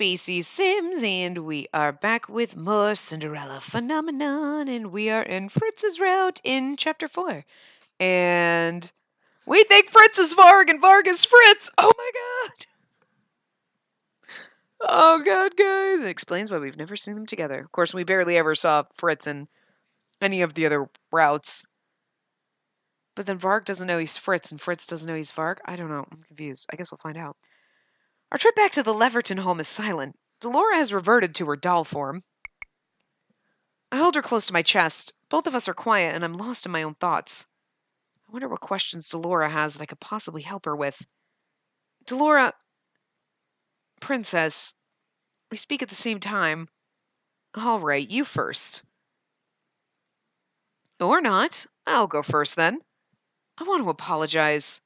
Spacey Sims, and we are back with more Cinderella phenomenon, and we are in Fritz's route in chapter 4. And we think Fritz is Varg, and Varg is Fritz! Oh my god! Oh god, guys! It explains why we've never seen them together. Of course, we barely ever saw Fritz in any of the other routes. But then Varg doesn't know he's Fritz, and Fritz doesn't know he's Varg? I don't know. I'm confused. I guess we'll find out. Our trip back to the Leverton home is silent. Delora has reverted to her doll form. I hold her close to my chest. Both of us are quiet, and I'm lost in my own thoughts. I wonder what questions Delora has that I could possibly help her with. Delora, Princess, we speak at the same time. All right, you first. Or not. I'll go first then. I want to apologize.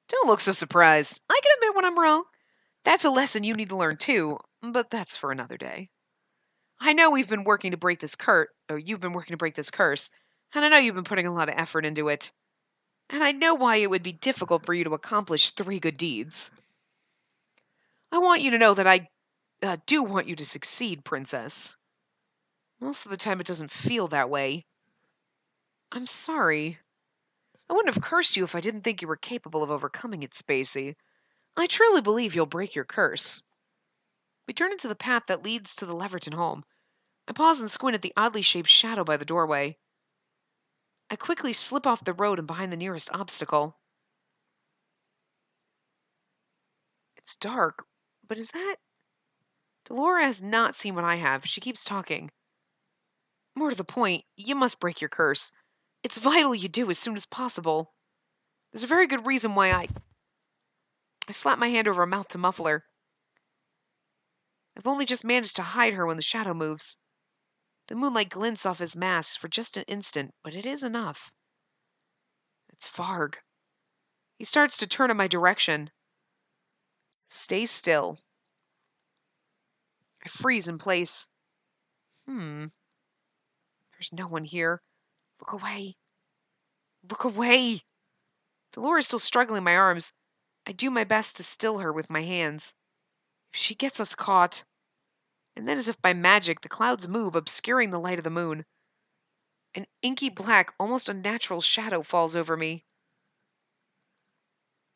Don't look so surprised. I can admit when I'm wrong. That's a lesson you need to learn too, but that's for another day. I know we've been working to break this you've been working to break this curse, and I know you've been putting a lot of effort into it. And I know why it would be difficult for you to accomplish 3 good deeds. I want you to know that I do want you to succeed, Princess. Most of the time it doesn't feel that way. I'm sorry. I wouldn't have cursed you if I didn't think you were capable of overcoming it, Spacey. I truly believe you'll break your curse. We turn into the path that leads to the Leverton home. I pause and squint at the oddly shaped shadow by the doorway. I quickly slip off the road and behind the nearest obstacle. It's dark, but is that... Delora has not seen what I have. She keeps talking. More to the point, you must break your curse. It's vital you do as soon as possible. There's a very good reason why I slap my hand over her mouth to muffle her. I've only just managed to hide her when the shadow moves. The moonlight glints off his mask for just an instant, but it is enough. It's Varg. He starts to turn in my direction. Stay still. I freeze in place. There's no one here. Look away. Look away. Delora is still struggling in my arms. I do my best to still her with my hands. If she gets us caught... And then, as if by magic, the clouds move, obscuring the light of the moon. An inky black, almost unnatural shadow falls over me.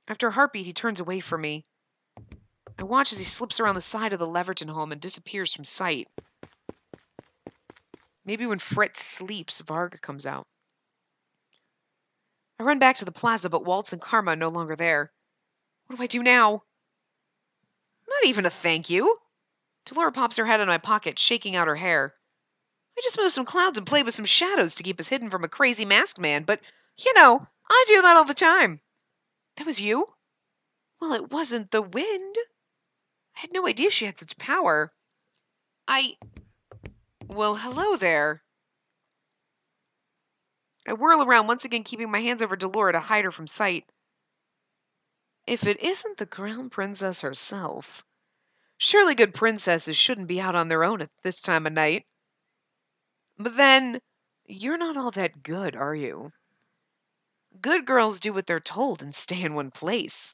After a heartbeat, he turns away from me. I watch as he slips around the side of the Leverton home and disappears from sight. Maybe when Fritz sleeps, Varg comes out. I run back to the plaza, but Waltz and Karma are no longer there. What do I do now? Not even a thank you. Delora pops her head in my pocket, shaking out her hair. I just moved some clouds and played with some shadows to keep us hidden from a crazy masked man, but, you know, I do that all the time. That was you? Well, it wasn't the wind. I had no idea she had such power. Well, hello there. I whirl around, once again keeping my hands over Delora to hide her from sight. If it isn't the Crown Princess herself... Surely good princesses shouldn't be out on their own at this time of night. But then, you're not all that good, are you? Good girls do what they're told and stay in one place.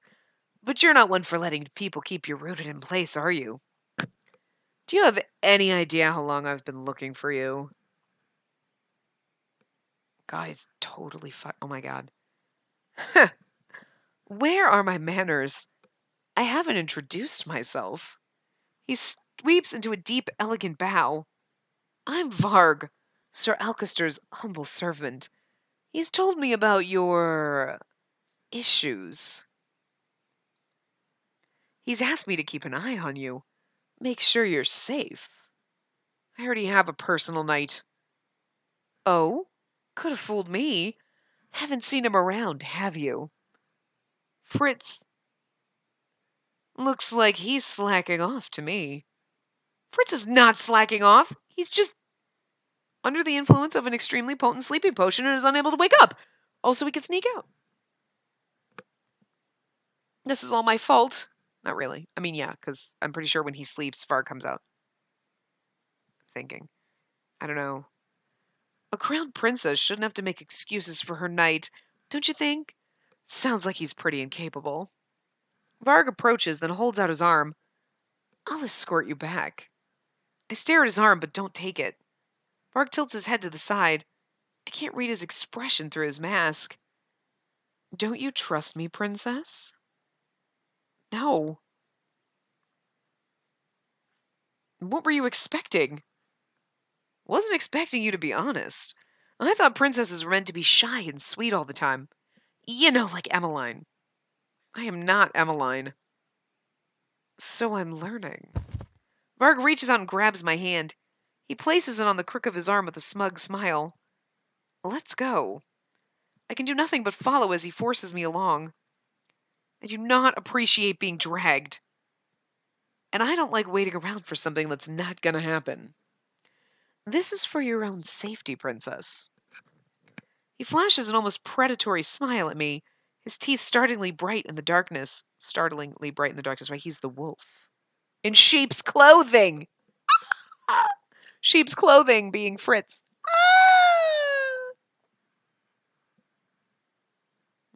But you're not one for letting people keep you rooted in place, are you? Do you have any idea how long I've been looking for you? God, it's totally oh my god. Where are my manners? I haven't introduced myself. He sweeps into a deep, elegant bow. I'm Varg, Sir Alkester's humble servant. He's told me about your... issues. He's asked me to keep an eye on you. Make sure you're safe. I already have a personal knight. Oh? Could have fooled me. Haven't seen him around, have you? Fritz... Looks like he's slacking off to me. Fritz is not slacking off. He's just under the influence of an extremely potent sleeping potion and is unable to wake up. Also, he can sneak out. This is all my fault. Not really. I mean, yeah, because I'm pretty sure when he sleeps, Varg comes out. Thinking. I don't know. A crowned princess shouldn't have to make excuses for her knight, don't you think? Sounds like he's pretty incapable. Varg approaches, then holds out his arm. I'll escort you back. I stare at his arm, but don't take it. Varg tilts his head to the side. I can't read his expression through his mask. Don't you trust me, princess? No. What were you expecting? Wasn't expecting you to be honest. I thought princesses were meant to be shy and sweet all the time. You know, like Emmeline. I am not Emmeline. So I'm learning. Varg reaches out and grabs my hand. He places it on the crook of his arm with a smug smile. Let's go. I can do nothing but follow as he forces me along. I do not appreciate being dragged. And I don't like waiting around for something that's not gonna happen. This is for your own safety, princess. He flashes an almost predatory smile at me, his teeth startlingly bright in the darkness. Startlingly bright in the darkness, right? He's the wolf. In sheep's clothing! Ah! Sheep's clothing being Fritz. Ah!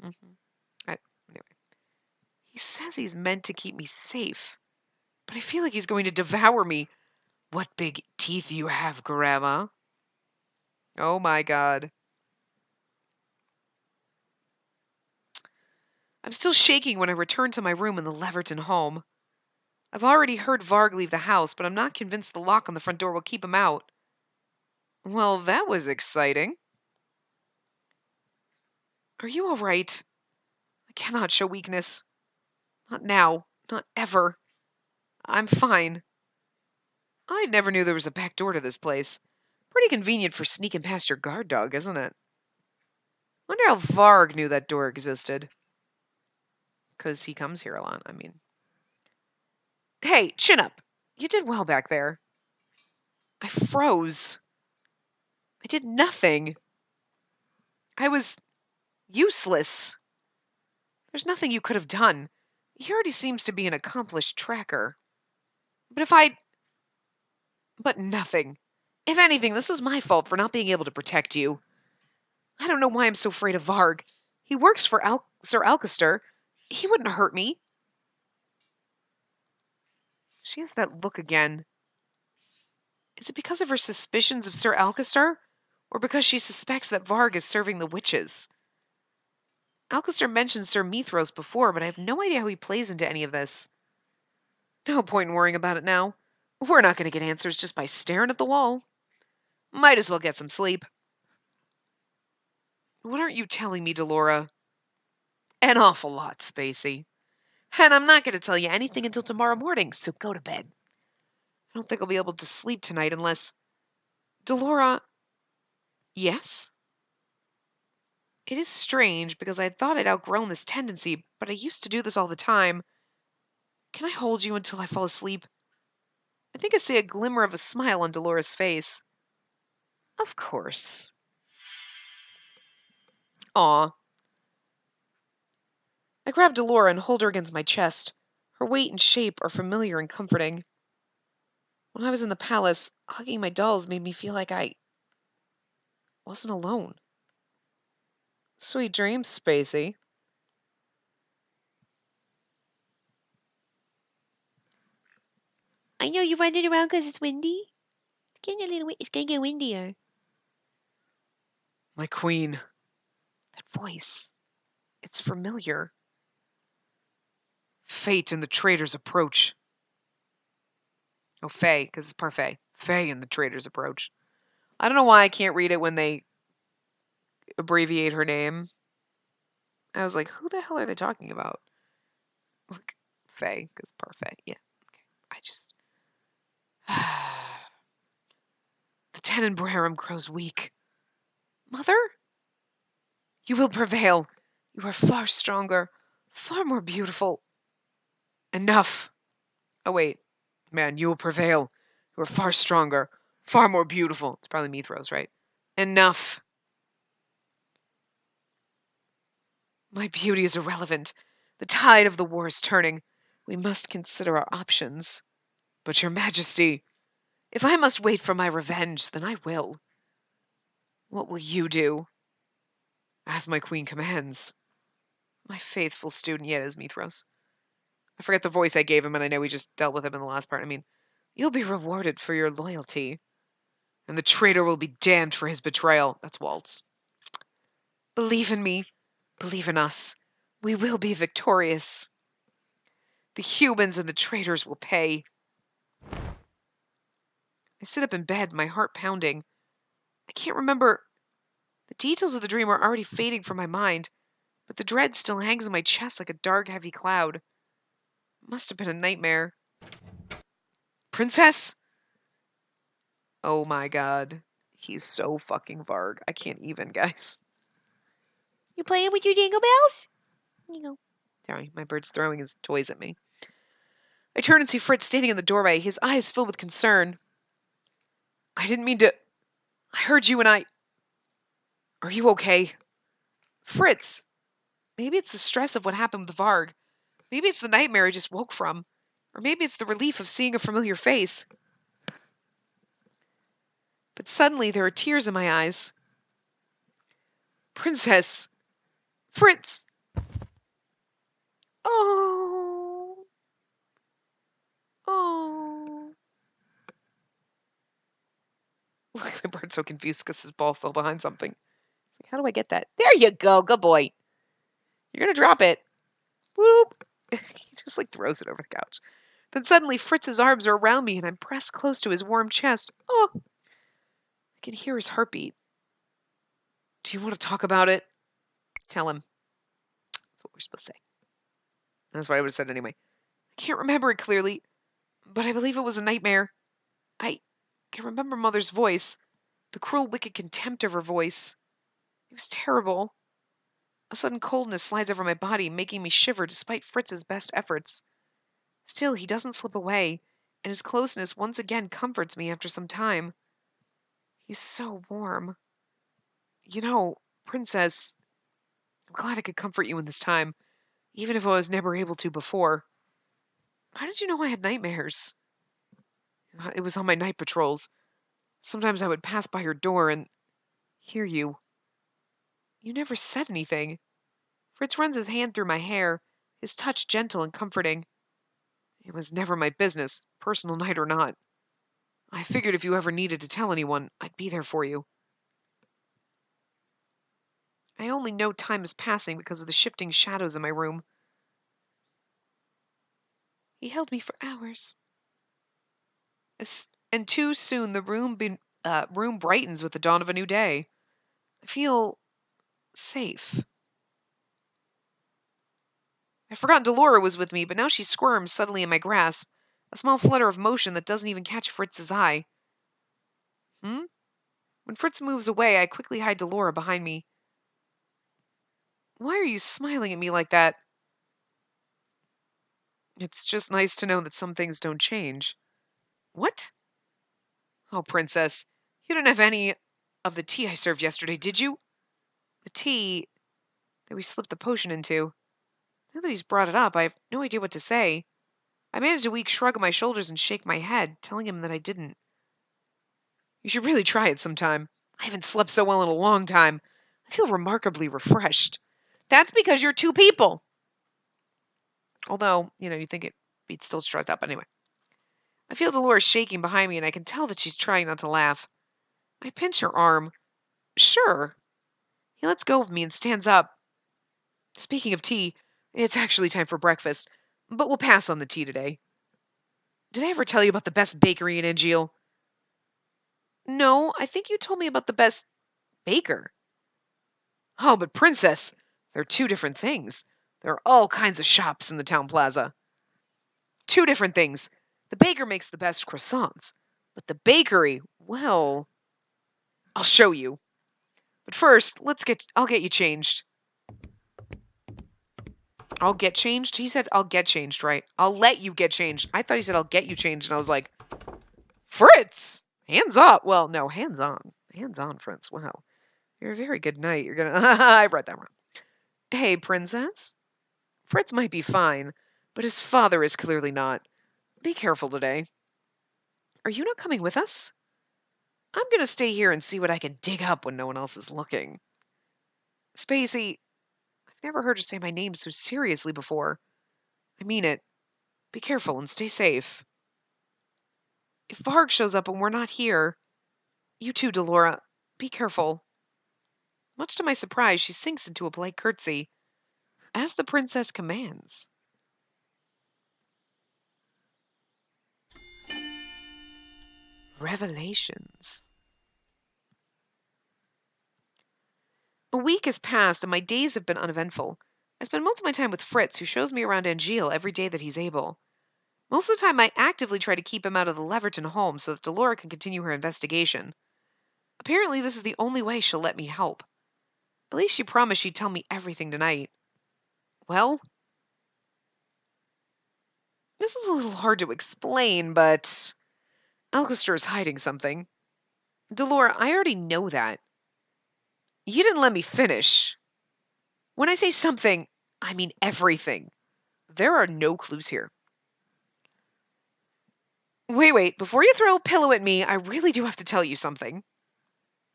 Anyway. He says he's meant to keep me safe, but I feel like he's going to devour me. What big teeth you have, Grandma. Oh my god. I'm still shaking when I return to my room in the Leverton home. I've already heard Varg leave the house, but I'm not convinced the lock on the front door will keep him out. Well, that was exciting. Are you all right? I cannot show weakness. Not now. Not ever. I'm fine. I never knew there was a back door to this place. Pretty convenient for sneaking past your guard dog, isn't it? Wonder how Varg knew that door existed. 'Cause he comes here a lot, I mean. Hey, chin up. You did well back there. I froze. I did nothing. I was useless. There's nothing you could have done. He already seems to be an accomplished tracker. But if I'd... But nothing. If anything, this was my fault for not being able to protect you. I don't know why I'm so afraid of Varg. He works for Sir Alcester. He wouldn't hurt me. She has that look again. Is it because of her suspicions of Sir Alcester? Or because she suspects that Varg is serving the witches? Alcester mentioned Sir Mithros before, but I have no idea how he plays into any of this. No point in worrying about it now. We're not going to get answers just by staring at the wall. Might as well get some sleep. What aren't you telling me, Delora? An awful lot, Spacey. And I'm not going to tell you anything until tomorrow morning, so go to bed. I don't think I'll be able to sleep tonight unless... Delora... Yes? It is strange, because I thought I'd outgrown this tendency, but I used to do this all the time. Can I hold you until I fall asleep? I think I see a glimmer of a smile on Delora's face. Of course. Aw. I grab Delora and hold her against my chest. Her weight and shape are familiar and comforting. When I was in the palace, hugging my dolls made me feel like I wasn't alone. Sweet dreams, Spacey. I know you're running around because it's windy. It's gonna get windier. My queen. That voice. It's familiar. Fate and the traitors approach. Oh, Faye, because it's parfait. Faye and the traitors approach. I don't know why I can't read it when they abbreviate her name. I was like, who the hell are they talking about? Like, Faye, because parfait. Yeah. Okay. I just... The Tenenbaum grows weak. Mother? You will prevail. You are far stronger, far more beautiful. Enough. Oh, wait. Man, you will prevail. You are far stronger, far more beautiful. It's probably Mithros, right? Enough. My beauty is irrelevant. The tide of the war is turning. We must consider our options. But, Your Majesty, if I must wait for my revenge, then I will. What will you do? As my queen commands. My faithful student yet is Mithros. I forget the voice I gave him, and I know we just dealt with him in the last part. I mean, you'll be rewarded for your loyalty, and the traitor will be damned for his betrayal. That's Waltz. Believe in me. Believe in us. We will be victorious. The humans and the traitors will pay. I sit up in bed, my heart pounding. I can't remember. The details of the dream are already fading from my mind, but the dread still hangs in my chest like a dark, heavy cloud. It must have been a nightmare. Princess? Oh my god. He's so fucking Varg. I can't even, guys. You playing with your jingle bells? You go. Sorry, my bird's throwing his toys at me. I turn and see Fritz standing in the doorway, his eyes filled with concern. I didn't mean to. I heard you and I. Are you okay? Fritz. Maybe it's the stress of what happened with Varg. Maybe it's the nightmare I just woke from. Or maybe it's the relief of seeing a familiar face. But suddenly there are tears in my eyes. Princess. Fritz. Oh. Oh. Look, my bird's so confused because his ball fell behind something. How do I get that? There you go. Good boy. You're going to drop it. Whoop. He just throws it over the couch. Then suddenly Fritz's arms are around me and I'm pressed close to his warm chest. Oh. I can hear his heartbeat. Do you want to talk about it? Tell him. That's what we're supposed to say. That's what I would have said anyway. I can't remember it clearly, but I believe it was a nightmare. I can remember Mother's voice, the cruel, wicked contempt of her voice. It was terrible. A sudden coldness slides over my body, making me shiver despite Fritz's best efforts. Still, he doesn't slip away, and his closeness once again comforts me after some time. He's so warm. You know, Princess, I'm glad I could comfort you in this time, even if I was never able to before. How did you know I had nightmares? It was on my night patrols. Sometimes I would pass by your door and hear you. You never said anything. Fritz runs his hand through my hair, his touch gentle and comforting. It was never my business, personal night or not. I figured if you ever needed to tell anyone, I'd be there for you. I only know time is passing because of the shifting shadows in my room. He held me for hours. And too soon the room brightens with the dawn of a new day. I feel safe. I'd forgotten Delora was with me, but now she squirms suddenly in my grasp, a small flutter of motion that doesn't even catch Fritz's eye. When Fritz moves away, I quickly hide Delora behind me. Why are you smiling at me like that? It's just nice to know that some things don't change. What? Oh, Princess, you didn't have any of the tea I served yesterday, did you? The tea that we slipped the potion into. Now that he's brought it up, I have no idea what to say. I manage a weak shrug of my shoulders and shake my head, telling him that I didn't. You should really try it sometime. I haven't slept so well in a long time. I feel remarkably refreshed. That's because you're two people. Although, you think it'd be still stressed out, but anyway. I feel Dolores shaking behind me, and I can tell that she's trying not to laugh. I pinch her arm. Sure. He lets go of me and stands up. Speaking of tea, it's actually time for breakfast, but we'll pass on the tea today. Did I ever tell you about the best bakery in Angeal? No, I think you told me about the best baker. Oh, but Princess, they're two different things. There are all kinds of shops in the town plaza. Two different things. The baker makes the best croissants, but the bakery, well, I'll show you. But first, I'll get you changed. I'll get changed? He said I'll get changed, right? I'll let you get changed. I thought he said I'll get you changed, and I was like, Fritz! Hands up! Well, no, hands on. Hands on, Fritz. Wow. You're a very good knight. You're gonna... I read that wrong. Hey, Princess. Fritz might be fine, but his father is clearly not. Be careful today. Are you not coming with us? I'm gonna stay here and see what I can dig up when no one else is looking. Spacey, I've never heard her say my name so seriously before. I mean it. Be careful and stay safe. If Varg shows up and we're not here, you too, Delora. Be careful. Much to my surprise, she sinks into a polite curtsy, as the princess commands. Revelations. A week has passed and my days have been uneventful. I spend most of my time with Fritz, who shows me around Angeal every day that he's able. Most of the time, I actively try to keep him out of the Leverton home so that Delora can continue her investigation. Apparently, this is the only way she'll let me help. At least she promised she'd tell me everything tonight. Well, this is a little hard to explain, but Alcester is hiding something. Delora, I already know that. You didn't let me finish. When I say something, I mean everything. There are no clues here. Wait, before you throw a pillow at me, I really do have to tell you something.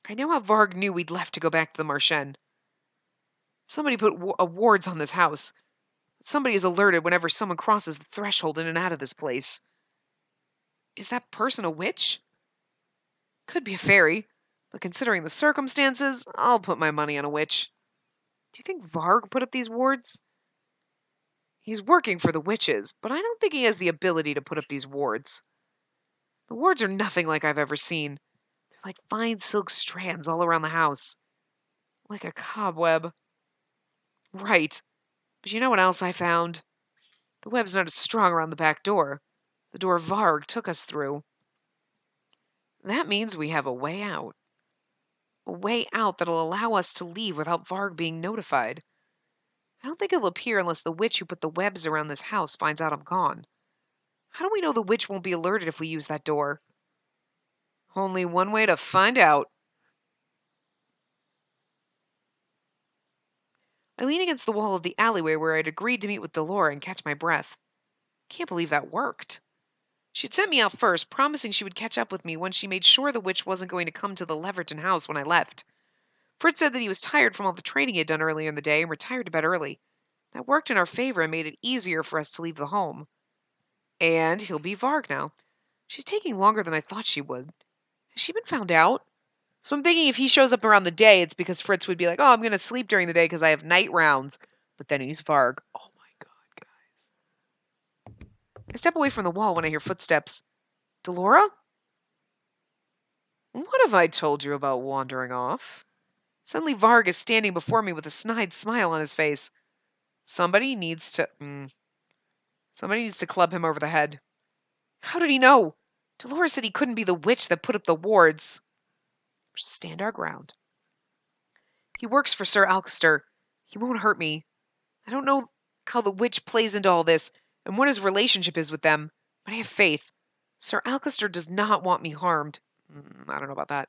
I know how Varg knew we'd left to go back to the Marchen. Somebody put wards on this house. Somebody is alerted whenever someone crosses the threshold in and out of this place. Is that person a witch? Could be a fairy, but considering the circumstances, I'll put my money on a witch. Do you think Varg put up these wards? He's working for the witches, but I don't think he has the ability to put up these wards. The wards are nothing like I've ever seen. They're like fine silk strands all around the house. Like a cobweb. Right. But you know what else I found? The web's not as strong around the back door. The door Varg took us through. That means we have a way out. A way out that'll allow us to leave without Varg being notified. I don't think it'll appear unless the witch who put the webs around this house finds out I'm gone. How do we know the witch won't be alerted if we use that door? Only one way to find out. I lean against the wall of the alleyway where I'd agreed to meet with Delora and catch my breath. Can't believe that worked. She'd sent me out first, promising she would catch up with me once she made sure the witch wasn't going to come to the Leverton house when I left. Fritz said that he was tired from all the training he had done earlier in the day and retired to bed early. That worked in our favor and made it easier for us to leave the home. And he'll be Varg now. She's taking longer than I thought she would. Has she been found out? So I'm thinking if he shows up around the day, it's because Fritz would be like, oh, I'm going to sleep during the day because I have night rounds. But then he's Varg. Oh my god, guys. I step away from the wall when I hear footsteps. Delora? What have I told you about wandering off? Suddenly Varg is standing before me with a snide smile on his face. Somebody needs to club him over the head. How did he know? Delora said he couldn't be the witch that put up the wards. Stand our ground. He works for Sir Alcester. He won't hurt me. I don't know how the witch plays into all this and what his relationship is with them, but I have faith. Sir Alcester does not want me harmed. I don't know about that.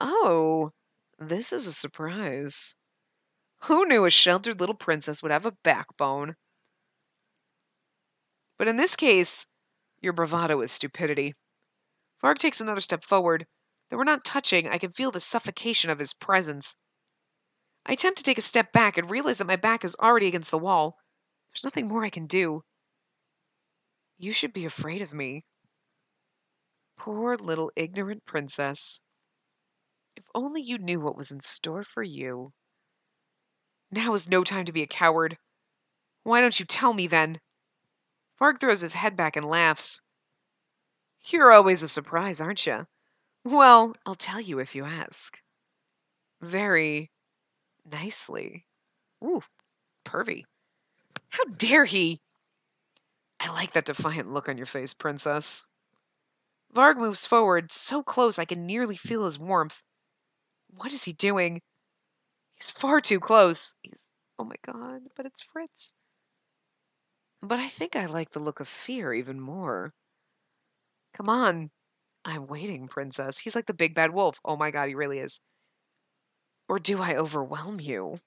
Oh, this is a surprise. Who knew a sheltered little princess would have a backbone? But in this case, your bravado is stupidity. Varg takes another step forward. Though we're not touching, I can feel the suffocation of his presence. I attempt to take a step back and realize that my back is already against the wall. There's nothing more I can do. You should be afraid of me. Poor little ignorant princess. If only you knew what was in store for you. Now is no time to be a coward. Why don't you tell me then? Varg throws his head back and laughs. You're always a surprise, aren't you? Well, I'll tell you if you ask. Very nicely. Ooh, pervy. How dare he? I like that defiant look on your face, princess. Varg moves forward, so close I can nearly feel his warmth. What is he doing? He's far too close. Oh my god, but it's Fritz. But I think I like the look of fear even more. Come on. I'm waiting, princess. He's like the big bad wolf. Oh my god, he really is. Or do I overwhelm you?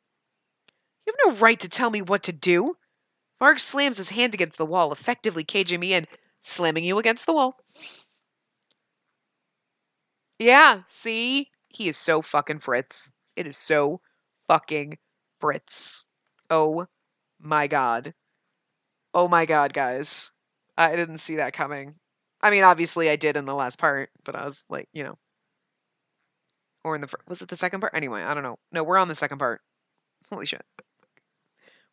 You have no right to tell me what to do. Varg slams his hand against the wall, effectively caging me in, slamming you against the wall. Yeah, see? He is so fucking Fritz. It is so fucking Fritz. Oh my god. Oh my god, guys. I didn't see that coming. I mean, obviously I did in the last part, but I was like, or in the was it the second part? Anyway, I don't know. No, we're on the second part. Holy shit.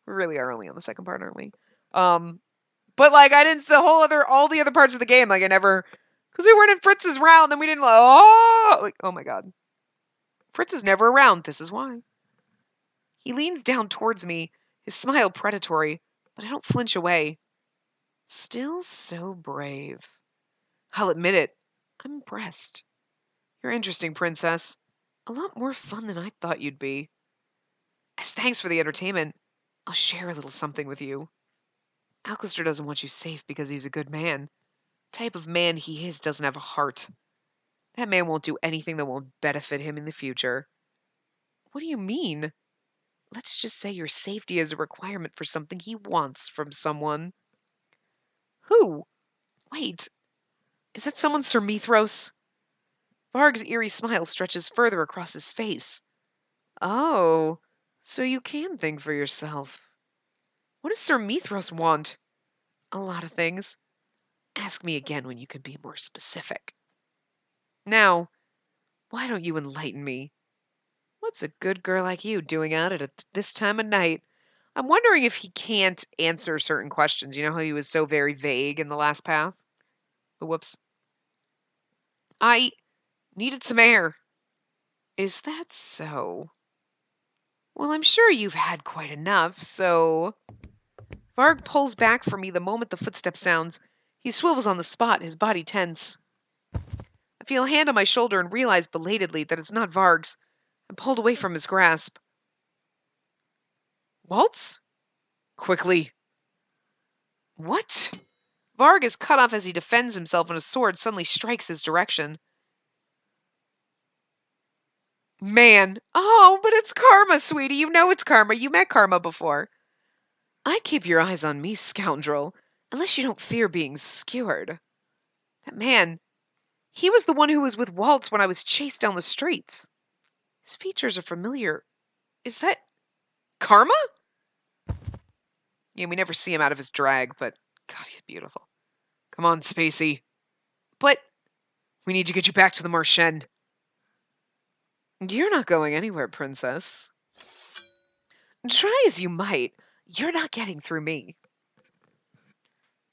We really are only on the second part, aren't we? But like I didn't all the other parts of the game, like I never, because we weren't in Fritz's round, then we didn't oh my god. Fritz is never around, this is why. He leans down towards me, his smile predatory, but I don't flinch away. Still so brave. I'll admit it, I'm impressed. You're interesting, princess. A lot more fun than I thought you'd be. As thanks for the entertainment, I'll share a little something with you. Alcester doesn't want you safe because he's a good man. The type of man he is doesn't have a heart. That man won't do anything that won't benefit him in the future. What do you mean? Let's just say your safety is a requirement for something he wants from someone. Who? Wait, is that someone Sir Mithros? Varg's eerie smile stretches further across his face. Oh, so you can think for yourself. What does Sir Mithros want? A lot of things. Ask me again when you can be more specific. Now, why don't you enlighten me? What's a good girl like you doing out at this time of night? I'm wondering if he can't answer certain questions. You know how he was so very vague in the last path? Whoops. I needed some air. Is that so? Well, I'm sure you've had quite enough, so. Varg pulls back from me the moment the footstep sounds. He swivels on the spot, his body tense. I feel a hand on my shoulder and realize belatedly that it's not Varg's. I'm pulled away from his grasp. Waltz? Quickly. What? Varg is cut off as he defends himself and a sword suddenly strikes his direction. Man. Oh, but it's Karma, sweetie. You know it's Karma. You met Karma before. I'd keep your eyes on me, scoundrel, unless you don't fear being skewered. That man, he was the one who was with Waltz when I was chased down the streets. His features are familiar. Is that Karma? Yeah, we never see him out of his drag, but God, he's beautiful. Come on, Spacey. But we need to get you back to the Marchen. You're not going anywhere, princess. Try as you might, you're not getting through me.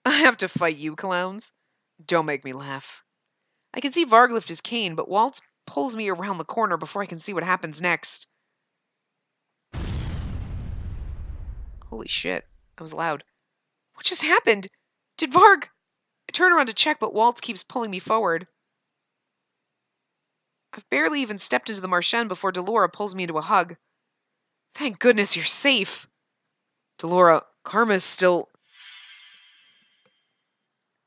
I have to fight you, clowns. Don't make me laugh. I can see Varg lift his cane, but Waltz pulls me around the corner before I can see what happens next. Holy shit, that was loud. What just happened? Did Varg... I turn around to check, but Waltz keeps pulling me forward. I've barely even stepped into the Marchen before Delora pulls me into a hug. Thank goodness you're safe. Delora, Karma's still...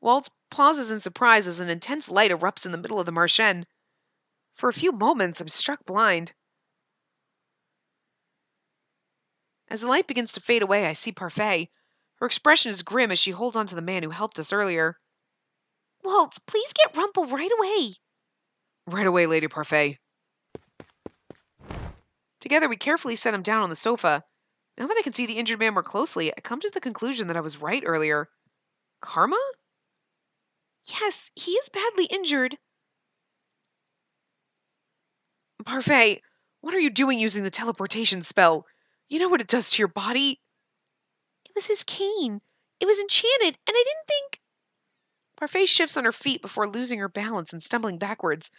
Waltz pauses in surprise as an intense light erupts in the middle of the Marchen. For a few moments, I'm struck blind. As the light begins to fade away, I see Parfait. Her expression is grim as she holds on to the man who helped us earlier. Waltz, please get Rumple right away. Right away, Lady Parfait. Together, we carefully set him down on the sofa. Now that I can see the injured man more closely, I come to the conclusion that I was right earlier. Karma? Yes, he is badly injured. Parfait, what are you doing using the teleportation spell? You know what it does to your body? It was his cane. It was enchanted, and I didn't think... Parfait shifts on her feet before losing her balance and stumbling backwards.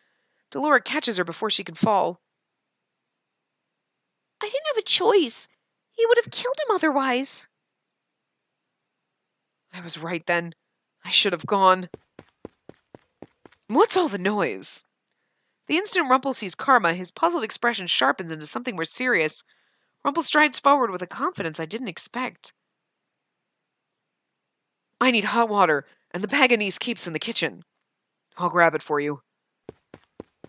Delora catches her before she can fall. I didn't have a choice. He would have killed him otherwise. I was right then. I should have gone. What's all the noise? The instant Rumple sees Karma, his puzzled expression sharpens into something more serious. Rumple strides forward with a confidence I didn't expect. I need hot water, and the bag Anise keeps in the kitchen. I'll grab it for you.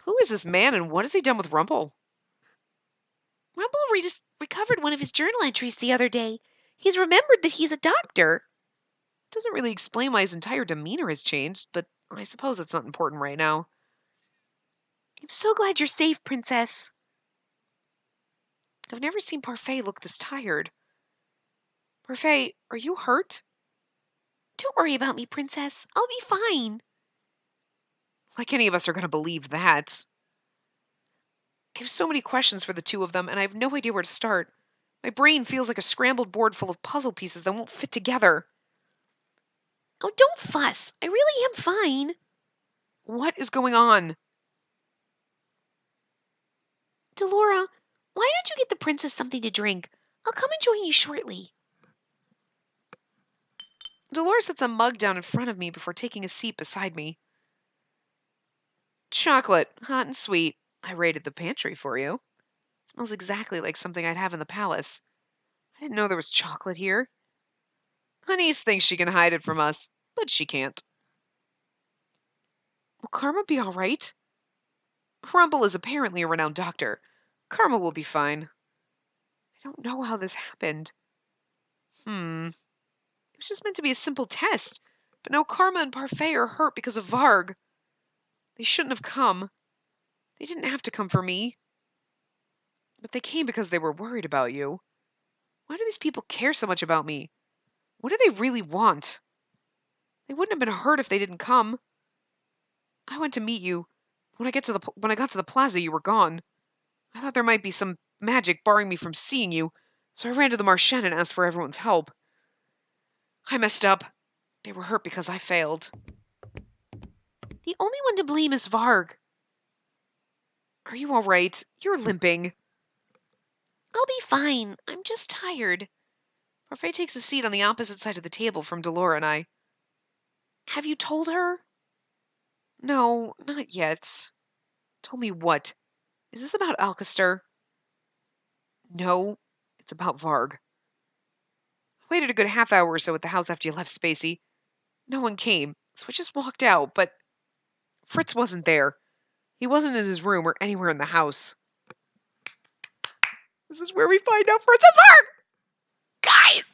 Who is this man, and what has he done with Rumple? Rumple recovered one of his journal entries the other day. He's remembered that he's a doctor. Doesn't really explain why his entire demeanor has changed, but I suppose it's not important right now. I'm so glad you're safe, Princess. I've never seen Parfait look this tired. Parfait, are you hurt? Don't worry about me, Princess. I'll be fine. Like any of us are going to believe that. I have so many questions for the two of them, and I have no idea where to start. My brain feels like a scrambled board full of puzzle pieces that won't fit together. Oh, don't fuss. I really am fine. What is going on? Delora, why don't you get the princess something to drink? I'll come and join you shortly. Dolores sets a mug down in front of me before taking a seat beside me. Chocolate, hot and sweet. I raided the pantry for you. It smells exactly like something I'd have in the palace. I didn't know there was chocolate here. Honeys thinks she can hide it from us, but she can't. Will Karma be all right? Rumble is apparently a renowned doctor. Karma will be fine. I don't know how this happened. It was just meant to be a simple test, but now Karma and Parfait are hurt because of Varg. They shouldn't have come. They didn't have to come for me. But they came because they were worried about you. Why do these people care so much about me? What do they really want? They wouldn't have been hurt if they didn't come. I went to meet you. When I got to the plaza, you were gone. I thought there might be some magic barring me from seeing you, so I ran to the Marchen and asked for everyone's help. I messed up. They were hurt because I failed. The only one to blame is Varg. Are you all right? You're limping. I'll be fine. I'm just tired. Parfait takes a seat on the opposite side of the table from Delora and I. Have you told her? No, not yet. Told me what? Is this about Alcester? No, it's about Varg. I waited a good half hour or so at the house after you left, Spacey. No one came, so I just walked out, but Fritz wasn't there. He wasn't in his room or anywhere in the house. This is where we find out Fritz is Varg! Guys!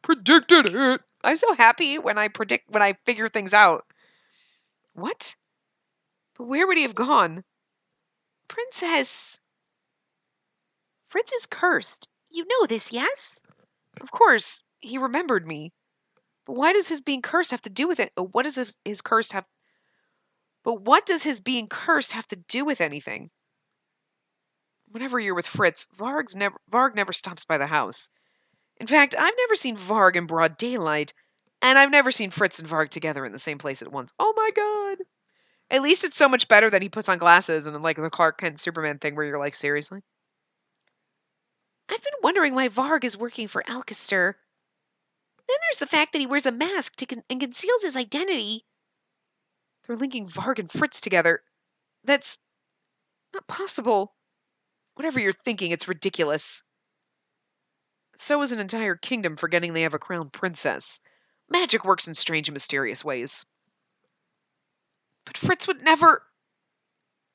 Predicted it! I'm so happy when I figure things out. What? But where would he have gone? Princess. Fritz is cursed. You know this, yes? Of course, he remembered me. But why does his being cursed have to do with it? What does his cursed have? But what does his being cursed have to do with anything? Whenever you're with Fritz, Varg never stops by the house. In fact, I've never seen Varg in broad daylight, and I've never seen Fritz and Varg together in the same place at once. Oh my god! At least it's so much better that he puts on glasses and like the Clark Kent Superman thing where you're like, seriously? I've been wondering why Varg is working for Alcester. Then there's the fact that he wears a mask and conceals his identity. They're linking Varg and Fritz together. That's not possible. Whatever you're thinking, it's ridiculous. So is an entire kingdom forgetting they have a crowned princess. Magic works in strange and mysterious ways. But Fritz would never...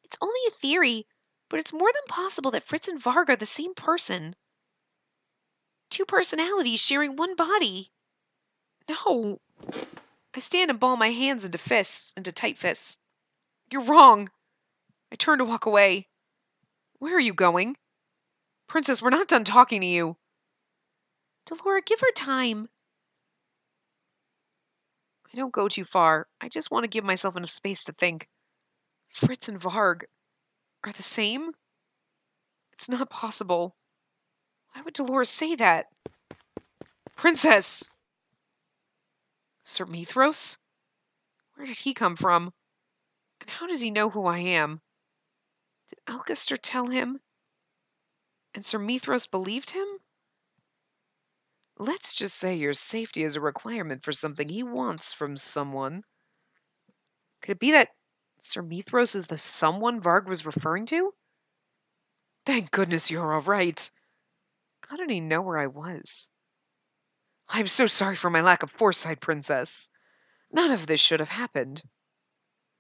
It's only a theory, but it's more than possible that Fritz and Varg are the same person. Two personalities sharing one body. No. I stand and ball my hands into tight fists. You're wrong. I turn to walk away. Where are you going? Princess, we're not done talking to you. Delora, give her time. I don't go too far. I just want to give myself enough space to think. Fritz and Varg are the same? It's not possible. Why would Dolores say that? Princess! Sir Mithros? Where did he come from? And how does he know who I am? Did Alcester tell him? And Sir Mithros believed him? Let's just say your safety is a requirement for something he wants from someone. Could it be that Sir Mithros is the someone Varg was referring to? Thank goodness you're all right. How did he know where I was? I'm so sorry for my lack of foresight, Princess. None of this should have happened.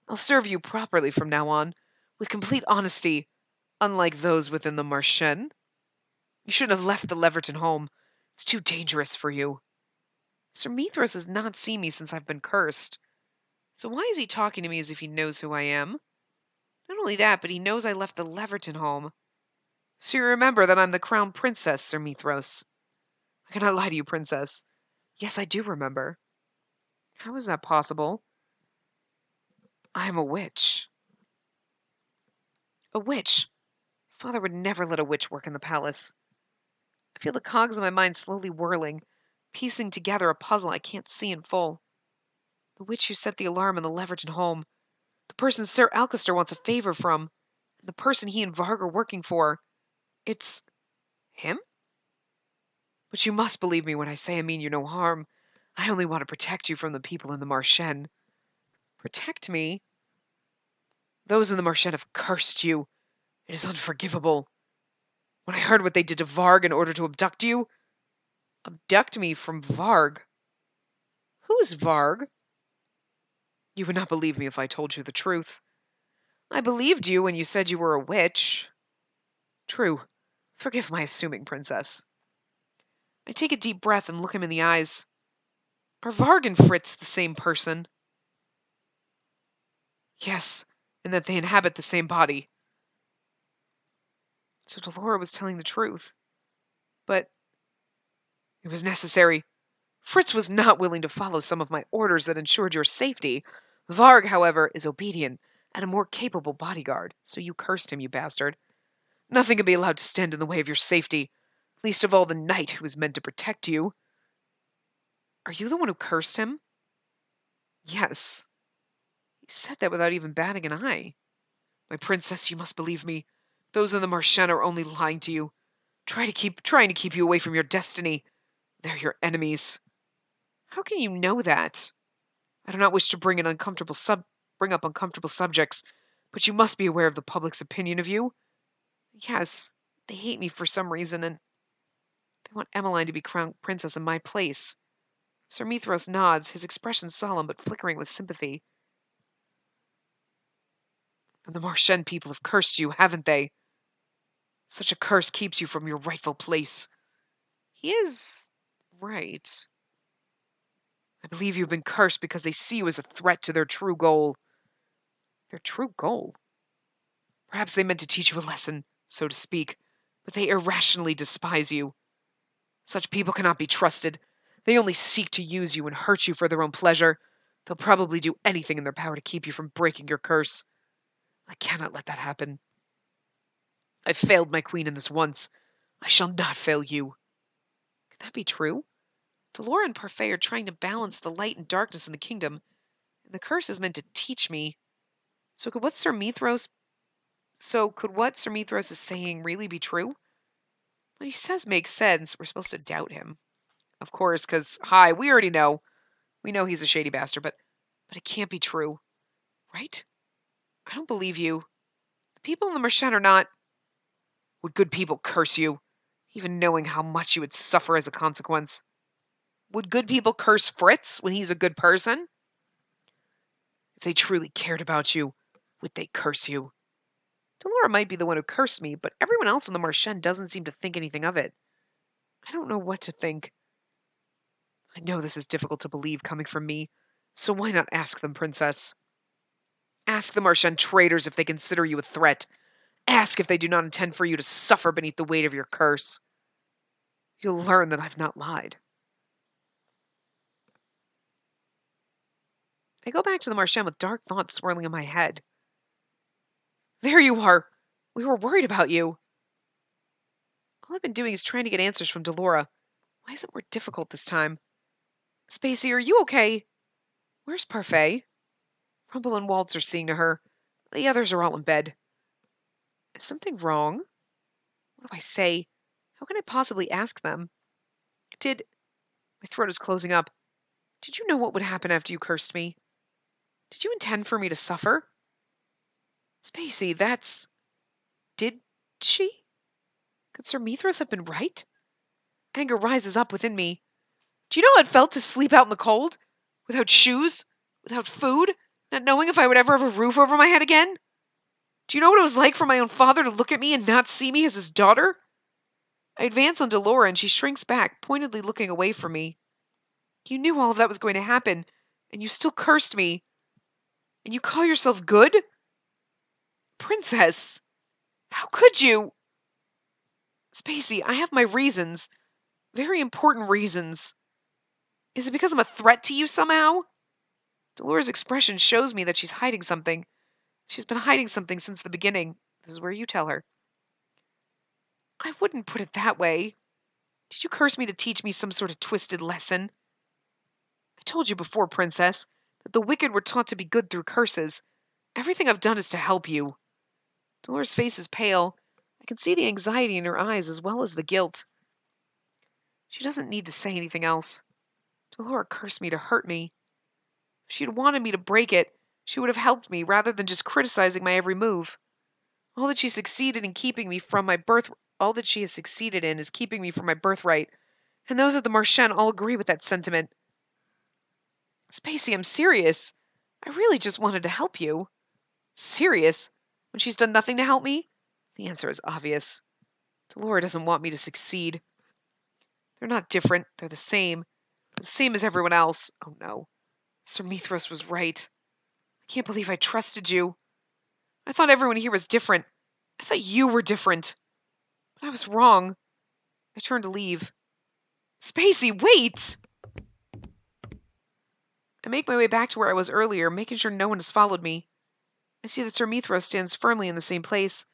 I'll serve you properly from now on, with complete honesty, unlike those within the Marchen. You shouldn't have left the Leverton home. It's too dangerous for you. Sir Mithras has not seen me since I've been cursed. So why is he talking to me as if he knows who I am? Not only that, but he knows I left the Leverton home. So you remember that I'm the crown princess, Sir Mithras. I cannot lie to you, Princess. Yes, I do remember. How is that possible? I am a witch. A witch? Father would never let a witch work in the palace. I feel the cogs in my mind slowly whirling, piecing together a puzzle I can't see in full. The witch who set the alarm in the Leverton home. The person Sir Alcester wants a favor from. And the person he and Varg are working for. It's him? But you must believe me when I say I mean you no harm. I only want to protect you from the people in the Marchen. Protect me? Those in the Marchen have cursed you. It is unforgivable. When I heard what they did to Varg in order to abduct you... Abduct me from Varg? Who's Varg? You would not believe me if I told you the truth. I believed you when you said you were a witch. True. Forgive my assuming, princess. I take a deep breath and look him in the eyes. Are Varg and Fritz the same person? Yes, and that they inhabit the same body. So Delora was telling the truth. But it was necessary. Fritz was not willing to follow some of my orders that ensured your safety. Varg, however, is obedient and a more capable bodyguard, so you cursed him, you bastard. Nothing can be allowed to stand in the way of your safety, least of all the knight who is meant to protect you. Are you the one who cursed him? Yes. He said that without even batting an eye. My princess, you must believe me. Those in the Marchen are only lying to you, trying to keep you away from your destiny. They're your enemies. How can you know that? I do not wish to bring up uncomfortable subjects, but you must be aware of the public's opinion of you. Yes, they hate me for some reason, and they want Emmeline to be crowned princess in my place. Sir Mithros nods, his expression solemn but flickering with sympathy. And the Marchen people have cursed you, haven't they? Such a curse keeps you from your rightful place. He is right. I believe you've been cursed because they see you as a threat to their true goal. Their true goal? Perhaps they meant to teach you a lesson, so to speak, but they irrationally despise you. Such people cannot be trusted. They only seek to use you and hurt you for their own pleasure. They'll probably do anything in their power to keep you from breaking your curse. I cannot let that happen. I've failed my queen in this once. I shall not fail you. Could that be true? Delora and Parfait are trying to balance the light and darkness in the kingdom, and the curse is meant to teach me. So could what Sir Mithros is saying really be true? What he says makes sense. We're supposed to doubt him. Of course, because, we already know. We know he's a shady bastard, but it can't be true. Right? I don't believe you. The people in the Marchen are not... Would good people curse you, even knowing how much you would suffer as a consequence? Would good people curse Fritz when he's a good person? If they truly cared about you, would they curse you? Delora might be the one who cursed me, but everyone else in the Marchen doesn't seem to think anything of it. I don't know what to think. I know this is difficult to believe coming from me, so why not ask them, princess? Ask the Marchen traitors if they consider you a threat. Ask if they do not intend for you to suffer beneath the weight of your curse. You'll learn that I've not lied. I go back to the Marchen with dark thoughts swirling in my head. There you are. We were worried about you. All I've been doing is trying to get answers from Delora. Why is it more difficult this time? Spacey, are you okay? Where's Parfait? Rumble and Waltz are seeing to her. The others are all in bed. Is something wrong? What do I say? How can I possibly ask them? My throat is closing up. Did you know what would happen after you cursed me? Did you intend for me to suffer? Spacey, Did she? Could Sir Mithras have been right? Anger rises up within me. Do you know how it felt to sleep out in the cold? Without shoes? Without food? Not knowing if I would ever have a roof over my head again? Do you know what it was like for my own father to look at me and not see me as his daughter? I advance on Delora and she shrinks back, pointedly looking away from me. You knew all of that was going to happen, and you still cursed me. And you call yourself good? Princess! How could you? Spacey, I have my reasons. Very important reasons. Is it because I'm a threat to you somehow? Dolores' expression shows me that she's hiding something. She's been hiding something since the beginning. This is where you tell her. I wouldn't put it that way. Did you curse me to teach me some sort of twisted lesson? I told you before, Princess, that the wicked were taught to be good through curses. Everything I've done is to help you. Dolores' face is pale. I can see the anxiety in her eyes as well as the guilt. She doesn't need to say anything else. Dolores cursed me to hurt me. If she'd wanted me to break it, she would have helped me rather than just criticizing my every move. All that she succeeded in keeping me from my birth all that she has succeeded in is keeping me from my birthright, and those of the Marchen all agree with that sentiment. Spacey, I'm serious. I really just wanted to help you. Serious? When she's done nothing to help me? The answer is obvious. Dolores doesn't want me to succeed. They're not different. They're the same. They're the same as everyone else. Oh no. Sir Mithras was right. I can't believe I trusted you. I thought everyone here was different. I thought you were different. But I was wrong. I turned to leave. Spacey, wait! I make my way back to where I was earlier, making sure no one has followed me. I see that Sir Mithras stands firmly in the same place.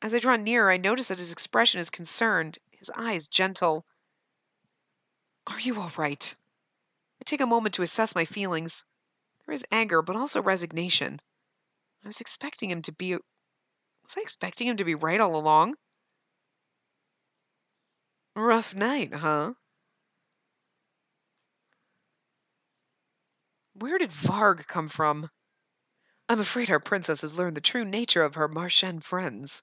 As I draw nearer, I notice that his expression is concerned, his eyes gentle. Are you all right? I take a moment to assess my feelings. There is anger, but also resignation. Was I expecting him to be right all along? Rough night, huh? Where did Varg come from? I'm afraid our princess has learned the true nature of her Marchen friends.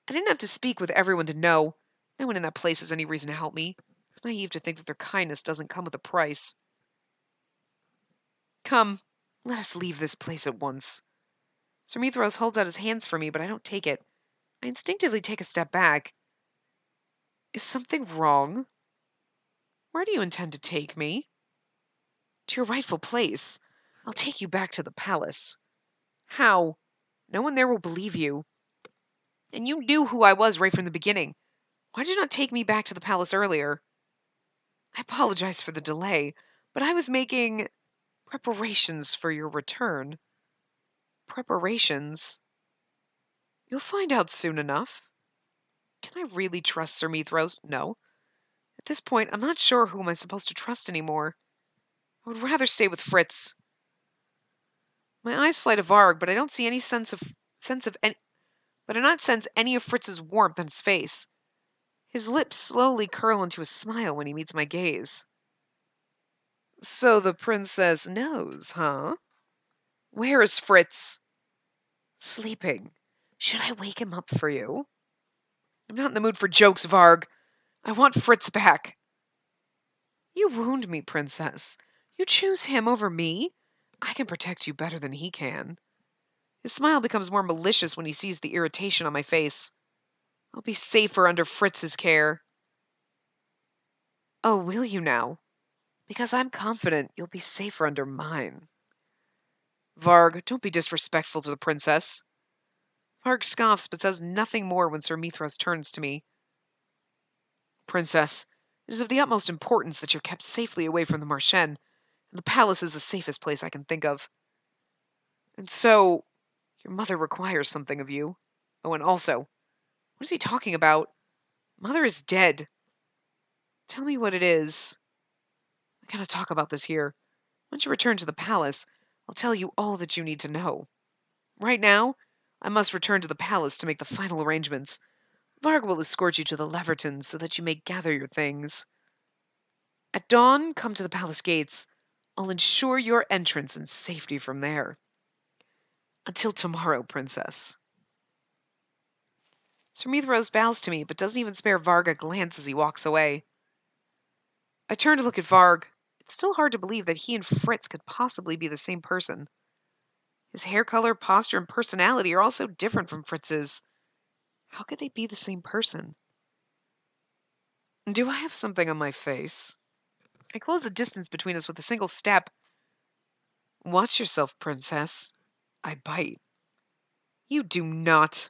I didn't have to speak with everyone to know. No one in that place has any reason to help me. It's naive to think that their kindness doesn't come with a price. Come, let us leave this place at once. Sir Mithras holds out his hands for me, but I don't take it. I instinctively take a step back. Is something wrong? Where do you intend to take me? To your rightful place. I'll take you back to the palace. How? No one there will believe you. And you knew who I was right from the beginning. Why did you not take me back to the palace earlier? I apologize for the delay, but I was making preparations for your return. Preparations? You'll find out soon enough. Can I really trust Sir Mithras? No. At this point, I'm not sure who am I supposed to trust anymore. I would rather stay with Fritz. My eyes fly to Varg, but I don't see any sense of any but I not sense any of Fritz's warmth on his face. His lips slowly curl into a smile when he meets my gaze. So the princess knows, huh? Where is Fritz? Sleeping. Should I wake him up for you? I'm not in the mood for jokes, Varg. I want Fritz back. You wound me, princess. You choose him over me? I can protect you better than he can. His smile becomes more malicious when he sees the irritation on my face. I'll be safer under Fritz's care. Oh, will you now? Because I'm confident you'll be safer under mine. Varg, don't be disrespectful to the princess. Varg scoffs but says nothing more when Sir Mithras turns to me. Princess, it is of the utmost importance that you're kept safely away from the Marchen, and the palace is the safest place I can think of. And so, your mother requires something of you. Oh, and also, what is he talking about? Mother is dead. Tell me what it is. I cannot talk about this here. Once you return to the palace, I'll tell you all that you need to know. Right now, I must return to the palace to make the final arrangements. Varg will escort you to the Levertons so that you may gather your things. At dawn, come to the palace gates. I'll ensure your entrance and safety from there. Until tomorrow, princess. Sir Mithras bows to me, but doesn't even spare Varg a glance as he walks away. I turn to look at Varg. It's still hard to believe that he and Fritz could possibly be the same person. His hair color, posture, and personality are all so different from Fritz's. How could they be the same person? Do I have something on my face? I close the distance between us with a single step. Watch yourself, princess. I bite. You do not.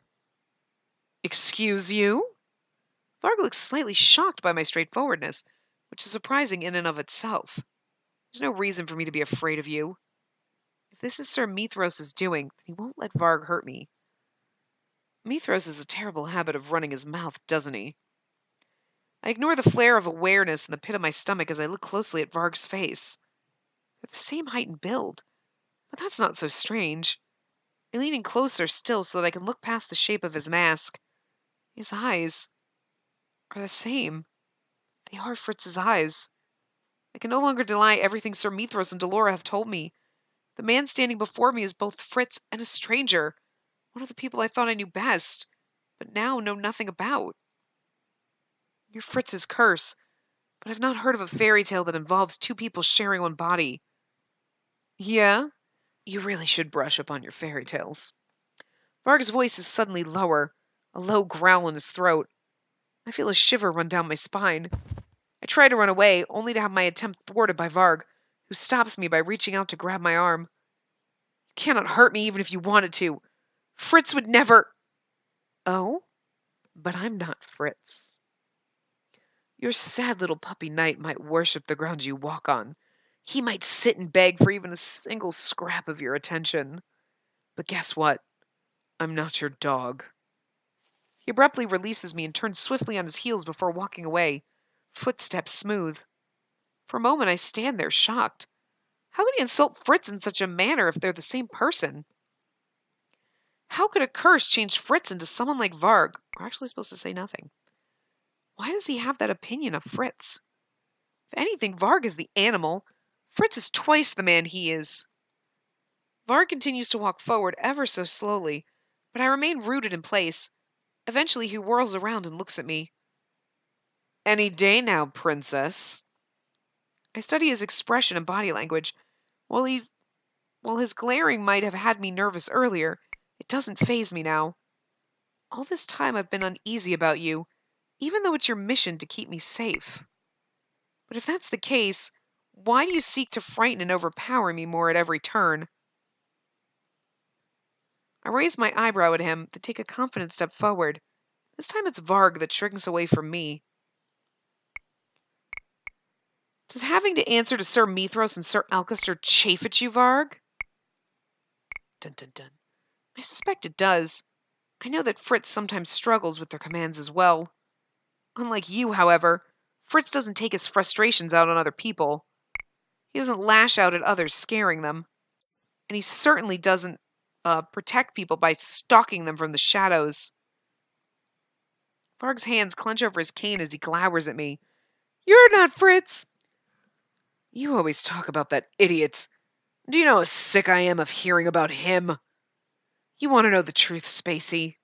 Excuse you? Varg looks slightly shocked by my straightforwardness, which is surprising in and of itself. There's no reason for me to be afraid of you. If this is Sir Mithros' doing, then he won't let Varg hurt me. Mithros has a terrible habit of running his mouth, doesn't he? I ignore the flare of awareness in the pit of my stomach as I look closely at Varg's face. They're the same height and build, but that's not so strange. I lean in closer still so that I can look past the shape of his mask. His eyes are the same. They are Fritz's eyes. I can no longer deny everything Sir Mithros and Delora have told me. The man standing before me is both Fritz and a stranger, one of the people I thought I knew best, but now know nothing about. You're Fritz's curse, but I've not heard of a fairy tale that involves two people sharing one body. Yeah? You really should brush up on your fairy tales. Varg's voice is suddenly lower, a low growl in his throat. I feel a shiver run down my spine. I try to run away, only to have my attempt thwarted by Varg, who stops me by reaching out to grab my arm. You cannot hurt me even if you wanted to. Fritz would never... Oh? But I'm not Fritz. Your sad little puppy Knight might worship the ground you walk on. He might sit and beg for even a single scrap of your attention. But guess what? I'm not your dog. He abruptly releases me and turns swiftly on his heels before walking away, footsteps smooth. For a moment I stand there, shocked. How could he insult Fritz in such a manner if they're the same person? How could a curse change Fritz into someone like Varg? We're actually supposed to say nothing. Why does he have that opinion of Fritz? If anything, Varg is the animal. Fritz is twice the man he is. Varg continues to walk forward ever so slowly, but I remain rooted in place. Eventually he whirls around and looks at me. Any day now, princess. I study his expression and body language. While his glaring might have had me nervous earlier, it doesn't faze me now. All this time I've been uneasy about you, even though it's your mission to keep me safe. But if that's the case, why do you seek to frighten and overpower me more at every turn? I raise my eyebrow at him, then take a confident step forward. This time it's Varg that shrinks away from me. Does having to answer to Sir Mithros and Sir Alcester chafe at you, Varg? Dun dun dun. I suspect it does. I know that Fritz sometimes struggles with their commands as well. Unlike you, however, Fritz doesn't take his frustrations out on other people. He doesn't lash out at others, scaring them. And he certainly doesn't protect people by stalking them from the shadows. Varg's hands clench over his cane as he glowers at me. You're not Fritz! You always talk about that idiot. Do you know how sick I am of hearing about him? You want to know the truth, Spacey?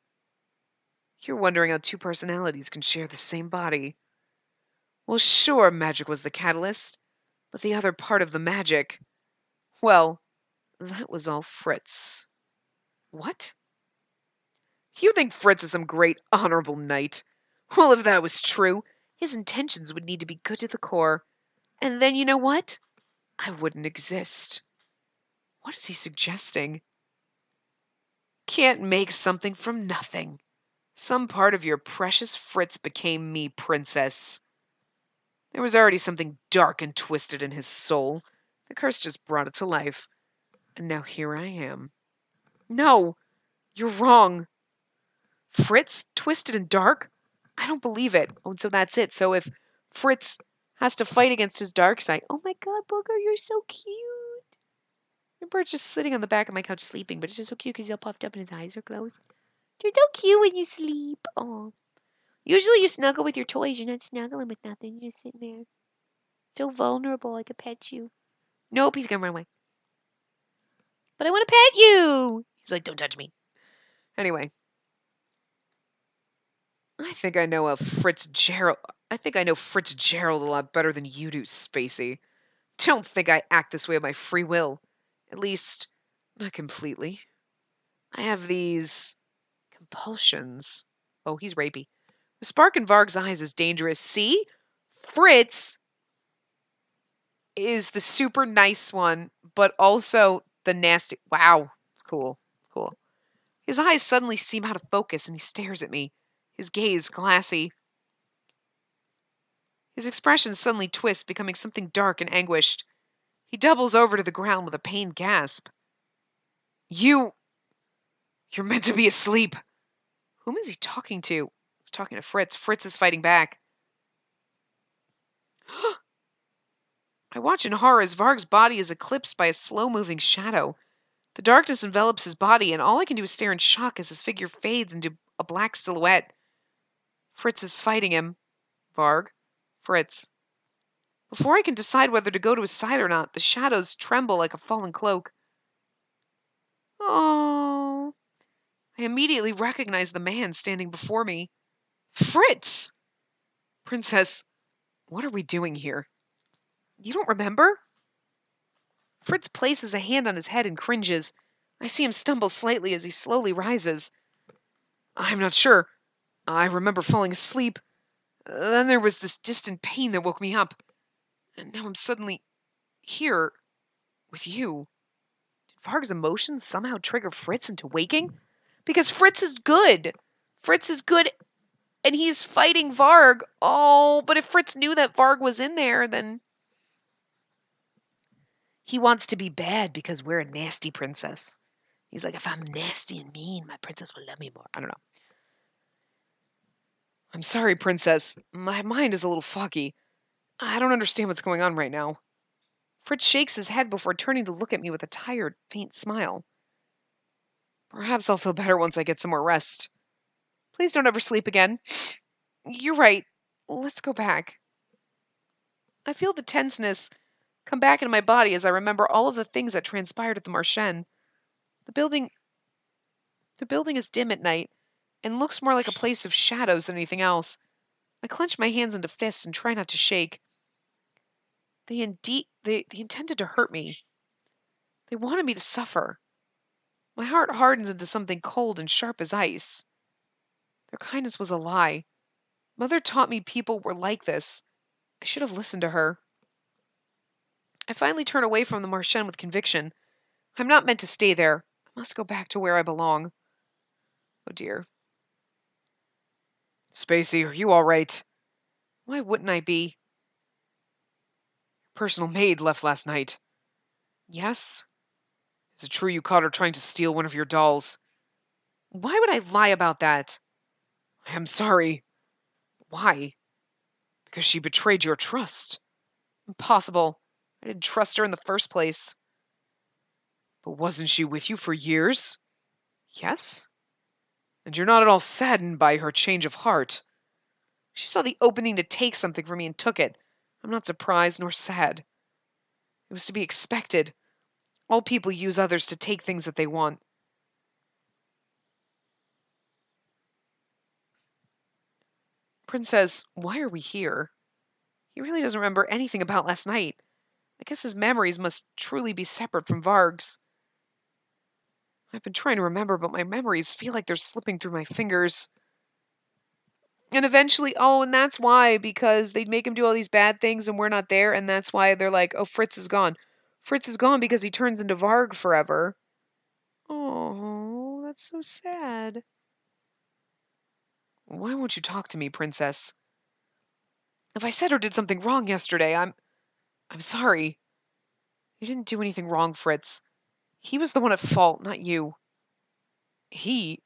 You're wondering how two personalities can share the same body. Well, sure, magic was the catalyst, but the other part of the magic, well, that was all Fritz. What? You think Fritz is some great honorable knight? Well, if that was true, his intentions would need to be good to the core. And then you know what? I wouldn't exist. What is he suggesting? Can't make something from nothing. Some part of your precious Fritz became me, princess. There was already something dark and twisted in his soul. The curse just brought it to life. And now here I am. No, you're wrong. Fritz, twisted and dark? I don't believe it. Oh, and so that's it. So if Fritz has to fight against his dark side. Oh my god, Booger, you're so cute. Your bird's just sitting on the back of my couch sleeping, but it's just so cute because he's all puffed up and his eyes are closed. You're so cute when you sleep. Oh. Usually you snuggle with your toys. You're not snuggling with nothing. You're just sitting there. So vulnerable. I could pet you. Nope, he's gonna run away. But I want to pet you. He's like, don't touch me. Anyway. I think I know Fritz Gerald a lot better than you do, Spacey. Don't think I act this way of my free will. At least, not completely. I have these compulsions. Oh, he's rapey. The spark in Varg's eyes is dangerous. See? Fritz is the super nice one, but also the nasty. Wow. It's cool. Cool. His eyes suddenly seem out of focus and he stares at me, his gaze glassy. His expression suddenly twists, becoming something dark and anguished. He doubles over to the ground with a pained gasp. You're meant to be asleep. Whom is he talking to? He's talking to Fritz. Fritz is fighting back. I watch in horror as Varg's body is eclipsed by a slow-moving shadow. The darkness envelops his body, and all I can do is stare in shock as his figure fades into a black silhouette. Fritz is fighting him. Varg. Fritz. Before I can decide whether to go to his side or not, the shadows tremble like a fallen cloak. Oh. I immediately recognize the man standing before me. Fritz! Princess, what are we doing here? You don't remember? Fritz places a hand on his head and cringes. I see him stumble slightly as he slowly rises. I'm not sure. I remember falling asleep. Then there was this distant pain that woke me up. And now I'm suddenly here with you. Did Varg's emotions somehow trigger Fritz into waking? Because Fritz is good. Fritz is good and he's fighting Varg. Oh, but if Fritz knew that Varg was in there, then he wants to be bad because we're a nasty princess. He's like, if I'm nasty and mean, my princess will love me more. I don't know. I'm sorry, princess. My mind is a little foggy. I don't understand what's going on right now. Fritz shakes his head before turning to look at me with a tired, faint smile. Perhaps I'll feel better once I get some more rest. Please don't ever sleep again. You're right. Let's go back. I feel the tenseness come back into my body as I remember all of the things that transpired at the Marchen. The building is dim at night and looks more like a place of shadows than anything else. I clench my hands into fists and try not to shake. They intended to hurt me. They wanted me to suffer. My heart hardens into something cold and sharp as ice. Their kindness was a lie. Mother taught me people were like this. I should have listened to her. I finally turn away from the Marchen with conviction. I'm not meant to stay there. I must go back to where I belong. Oh dear. Spacey, are you all right? Why wouldn't I be? Your personal maid left last night. Yes? Is it true you caught her trying to steal one of your dolls? Why would I lie about that? I am sorry. Why? Because she betrayed your trust. Impossible. I didn't trust her in the first place. But wasn't she with you for years? Yes? And you're not at all saddened by her change of heart. She saw the opening to take something from me and took it. I'm not surprised nor sad. It was to be expected. All people use others to take things that they want. Princess, why are we here? He really doesn't remember anything about last night. I guess his memories must truly be separate from Varg's. I've been trying to remember, but my memories feel like they're slipping through my fingers. And eventually, and that's why, because they'd make him do all these bad things and we're not there, and that's why they're like, oh, Fritz is gone. Fritz is gone because he turns into Varg forever. Oh, that's so sad. Why won't you talk to me, princess? If I said or did something wrong yesterday, I'm sorry. You didn't do anything wrong, Fritz. He was the one at fault, not you. He?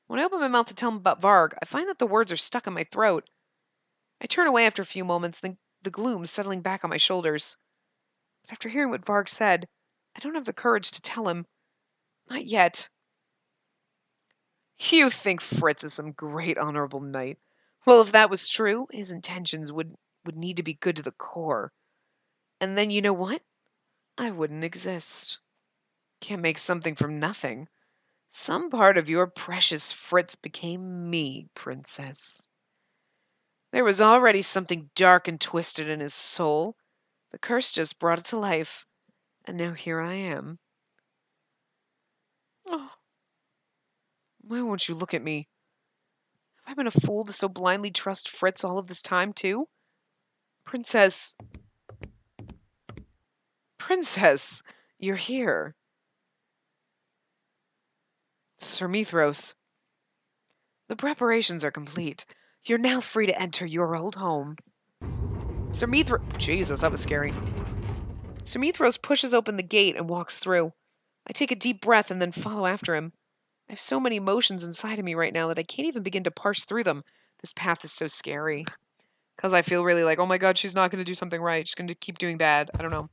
When I open my mouth to tell him about Varg, I find that the words are stuck in my throat. I turn away after a few moments, the gloom settling back on my shoulders. But after hearing what Varg said, I don't have the courage to tell him. Not yet. You think Fritz is some great honorable knight. Well, if that was true, his intentions would need to be good to the core. And then you know what? I wouldn't exist. Can't make something from nothing. Some part of your precious Fritz became me, princess. There was already something dark and twisted in his soul. The curse just brought it to life. And now here I am. Oh, why won't you look at me? Have I been a fool to so blindly trust Fritz all of this time, too? Princess. Princess, you're here. Sir Mithros. The preparations are complete. You're now free to enter your old home. Sir Mithros. Jesus, that was scary. Sir Mithros pushes open the gate and walks through. I take a deep breath and then follow after him. I have so many emotions inside of me right now that I can't even begin to parse through them. This path is so scary. Because I feel really like, oh my god, she's not going to do something right. She's going to keep doing bad. I don't know.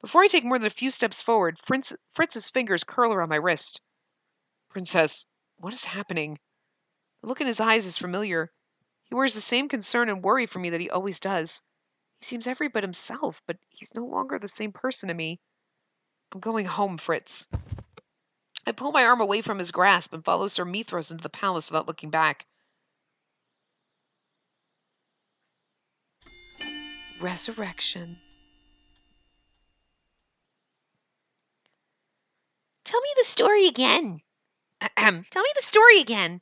Before I take more than a few steps forward, Fritz's fingers curl around my wrist. Princess, what is happening? The look in his eyes is familiar. He wears the same concern and worry for me that he always does. He seems every bit himself, but he's no longer the same person to me. I'm going home, Fritz. I pull my arm away from his grasp and follow Sir Mithras into the palace without looking back. Resurrection. Tell me the story again. Ahem. Tell me the story again.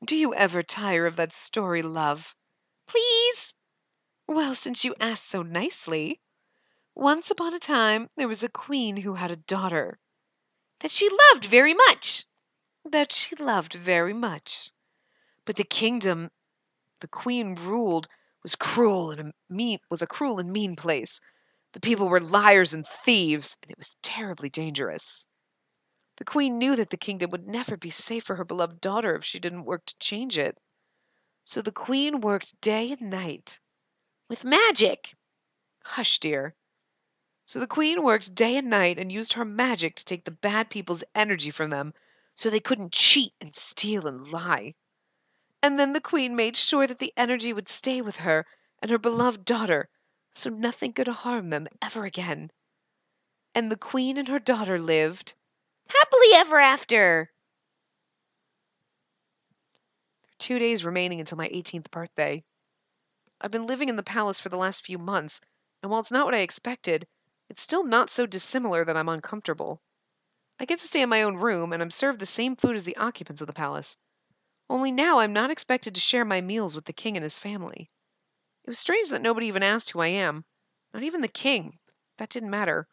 Do you ever tire of that story, love? Please. Well, since you asked so nicely. Once upon a time, there was a queen who had a daughter. That she loved very much. That she loved very much. But the kingdom the queen ruled was a cruel and mean place. The people were liars and thieves, and it was terribly dangerous. The queen knew that the kingdom would never be safe for her beloved daughter if she didn't work to change it. So the queen worked day and night. With magic. Hush, dear. So the queen worked day and night and used her magic to take the bad people's energy from them so they couldn't cheat and steal and lie. And then the queen made sure that the energy would stay with her and her beloved daughter so nothing could harm them ever again. And the queen and her daughter lived Happily ever after. There are 2 days remaining until my 18th birthday. I've been living in the palace for the last few months, and while it's not what I expected, it's still not so dissimilar that I'm uncomfortable. I get to stay in my own room, and I'm served the same food as the occupants of the palace. Only now I'm not expected to share my meals with the king and his family. It was strange that nobody even asked who I am. Not even the king. That didn't matter.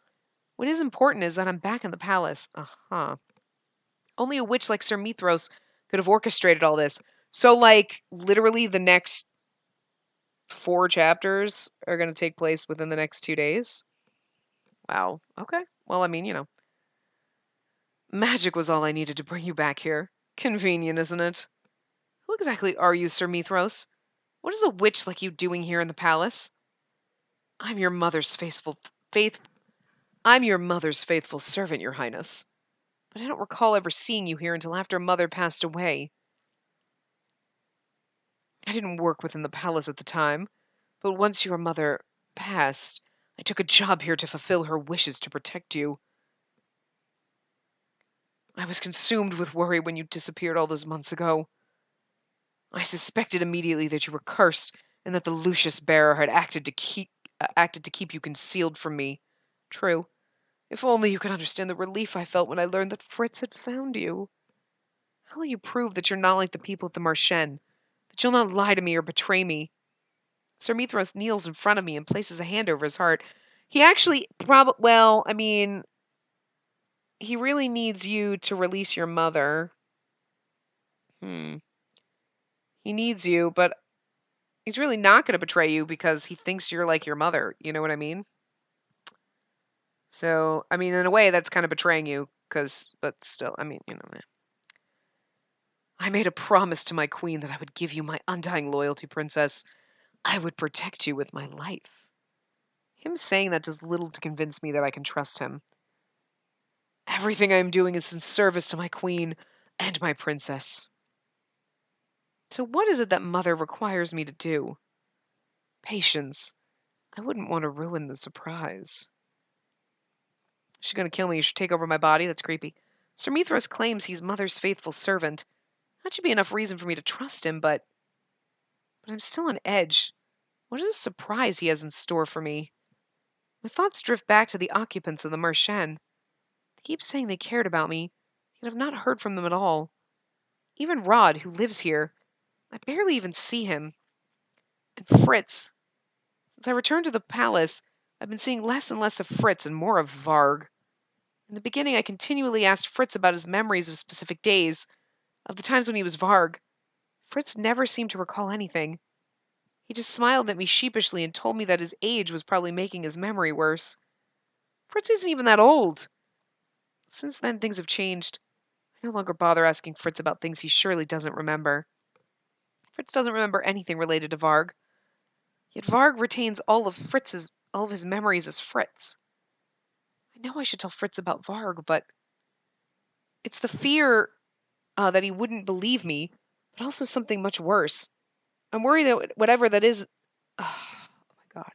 What is important is that I'm back in the palace. Uh-huh. Only a witch like Sir Mithros could have orchestrated all this. So, like, literally the next 4 chapters are going to take place within the next 2 days? Wow. Okay. Well, I mean, magic was all I needed to bring you back here. Convenient, isn't it? Who exactly are you, Sir Mithros? What is a witch like you doing here in the palace? I'm your mother's faith. I'm your mother's faithful servant, Your Highness. But I don't recall ever seeing you here until after Mother passed away. I didn't work within the palace at the time, but once your mother passed, I took a job here to fulfill her wishes to protect you. I was consumed with worry when you disappeared all those months ago. I suspected immediately that you were cursed and that the Lucius bearer had acted to keep you concealed from me. True. If only you could understand the relief I felt when I learned that Fritz had found you. How will you prove that you're not like the people at the Marchen? That you'll not lie to me or betray me? Sir Mithras kneels in front of me and places a hand over his heart. He actually he really needs you to release your mother. He needs you, but he's really not going to betray you because he thinks you're like your mother. You know what I mean? So, I mean, in a way, that's kind of betraying you, but still, I mean, I made a promise to my queen that I would give you my undying loyalty, princess. I would protect you with my life. Him saying that does little to convince me that I can trust him. Everything I am doing is in service to my queen and my princess. So what is it that mother requires me to do? Patience. I wouldn't want to ruin the surprise. She's going to kill me. You should take over my body. That's creepy. Sir Mithras claims he's mother's faithful servant. That should be enough reason for me to trust him, but I'm still on edge. What is this surprise he has in store for me? My thoughts drift back to the occupants of the Marchen. They keep saying they cared about me, yet I've not heard from them at all. Even Rod, who lives here, I barely even see him. And Fritz. Since I returned to the palace, I've been seeing less and less of Fritz and more of Varg. In the beginning, I continually asked Fritz about his memories of specific days, of the times when he was Varg. Fritz never seemed to recall anything. He just smiled at me sheepishly and told me that his age was probably making his memory worse. Fritz isn't even that old. Since then, things have changed. I no longer bother asking Fritz about things he surely doesn't remember. Fritz doesn't remember anything related to Varg. Yet Varg retains all of his memories as Fritz. I know I should tell Fritz about Varg, but it's the fear that he wouldn't believe me, but also something much worse. I'm worried that whatever that is. Oh my god.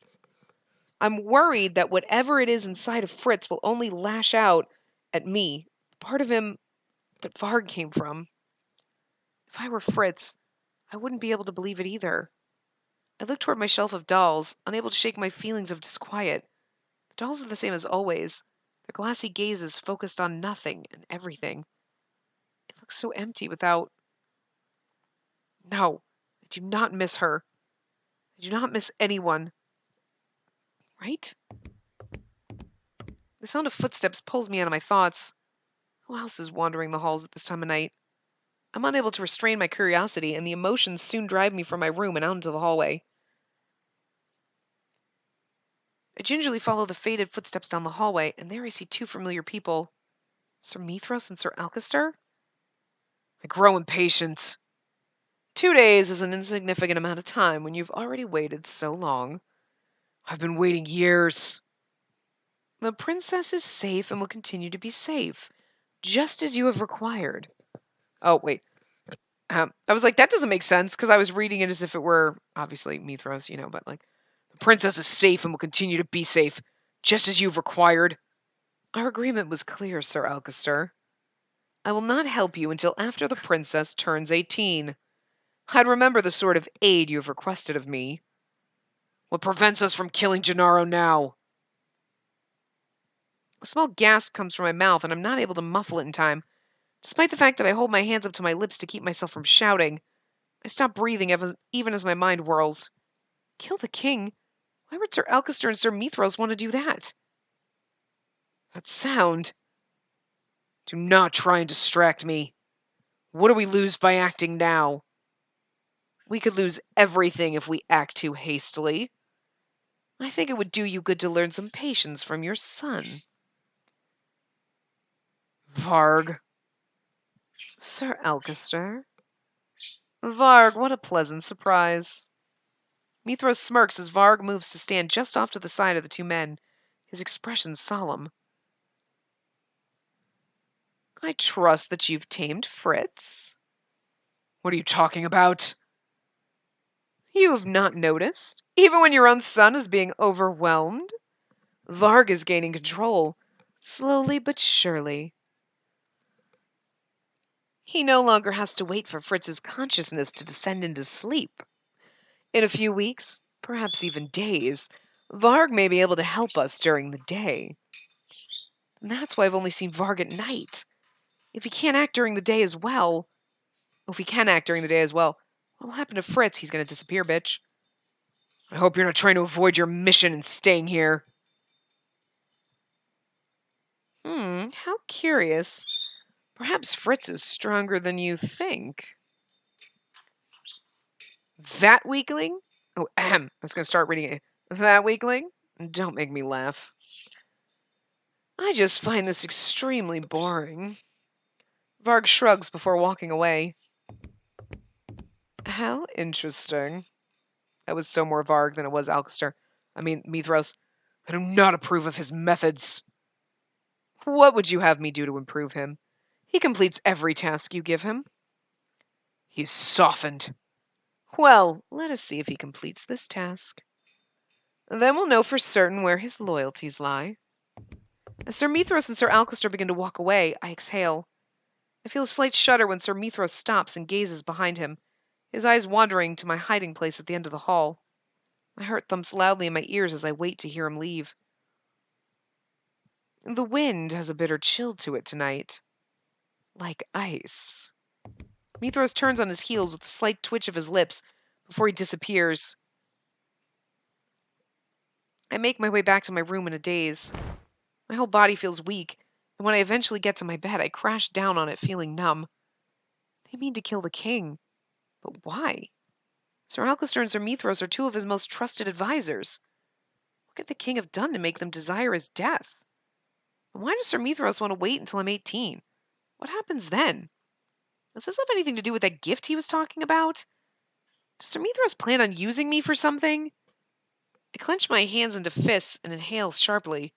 I'm worried that whatever it is inside of Fritz will only lash out at me, the part of him that Varg came from. If I were Fritz, I wouldn't be able to believe it either. I looked toward my shelf of dolls, unable to shake my feelings of disquiet. The dolls are the same as always, their glassy gazes focused on nothing and everything. It looks so empty without. No, I do not miss her. I do not miss anyone. Right? The sound of footsteps pulls me out of my thoughts. Who else is wandering the halls at this time of night? I'm unable to restrain my curiosity, and the emotions soon drive me from my room and out into the hallway. I gingerly follow the faded footsteps down the hallway, and there I see two familiar people. Sir Mithras and Sir Alcester? I grow impatient. 2 days is an insignificant amount of time when you've already waited so long. I've been waiting years. The princess is safe and will continue to be safe, just as you have required. Oh, wait. I was like, that doesn't make sense, because I was reading it as if it were, obviously, Mithras, but like, the princess is safe and will continue to be safe, just as you've required. Our agreement was clear, Sir Alcester. I will not help you until after the princess turns 18. I'd remember the sort of aid you have requested of me. What prevents us from killing Gennaro now? A small gasp comes from my mouth, and I'm not able to muffle it in time. Despite the fact that I hold my hands up to my lips to keep myself from shouting, I stop breathing even as my mind whirls. Kill the king? Why would Sir Alcester and Sir Mithras want to do that? That sound. Do not try and distract me. What do we lose by acting now? We could lose everything if we act too hastily. I think it would do you good to learn some patience from your son. Varg. Sir Alcester. Varg, what a pleasant surprise. Mithras smirks as Varg moves to stand just off to the side of the two men, his expression solemn. I trust that you've tamed Fritz. What are you talking about? You have not noticed, even when your own son is being overwhelmed? Varg is gaining control, slowly but surely. He no longer has to wait for Fritz's consciousness to descend into sleep. In a few weeks, perhaps even days, Varg may be able to help us during the day. And that's why I've only seen Varg at night. If he can't act during the day as well, what will happen to Fritz? He's gonna disappear, bitch. I hope you're not trying to avoid your mission and staying here. How curious. Perhaps Fritz is stronger than you think. That weakling? Oh, ahem. I was going to start reading it. That weakling? Don't make me laugh. I just find this extremely boring. Varg shrugs before walking away. How interesting. That was so more Varg than it was Mithras. I do not approve of his methods. What would you have me do to improve him? He completes every task you give him. He's softened. Well, let us see if he completes this task. Then we'll know for certain where his loyalties lie. As Sir Mithras and Sir Alcester begin to walk away, I exhale. I feel a slight shudder when Sir Mithras stops and gazes behind him, his eyes wandering to my hiding place at the end of the hall. My heart thumps loudly in my ears as I wait to hear him leave. The wind has a bitter chill to it tonight, like ice. Mithras turns on his heels with a slight twitch of his lips before he disappears. I make my way back to my room in a daze. My whole body feels weak, and when I eventually get to my bed, I crash down on it feeling numb. They mean to kill the king. But why? Sir Alcester and Sir Mithras are two of his most trusted advisors. What could the king have done to make them desire his death? And why does Sir Mithras want to wait until I'm 18? What happens then? Does this have anything to do with that gift he was talking about? Does Sir Mithras plan on using me for something? I clench my hands into fists and inhale sharply.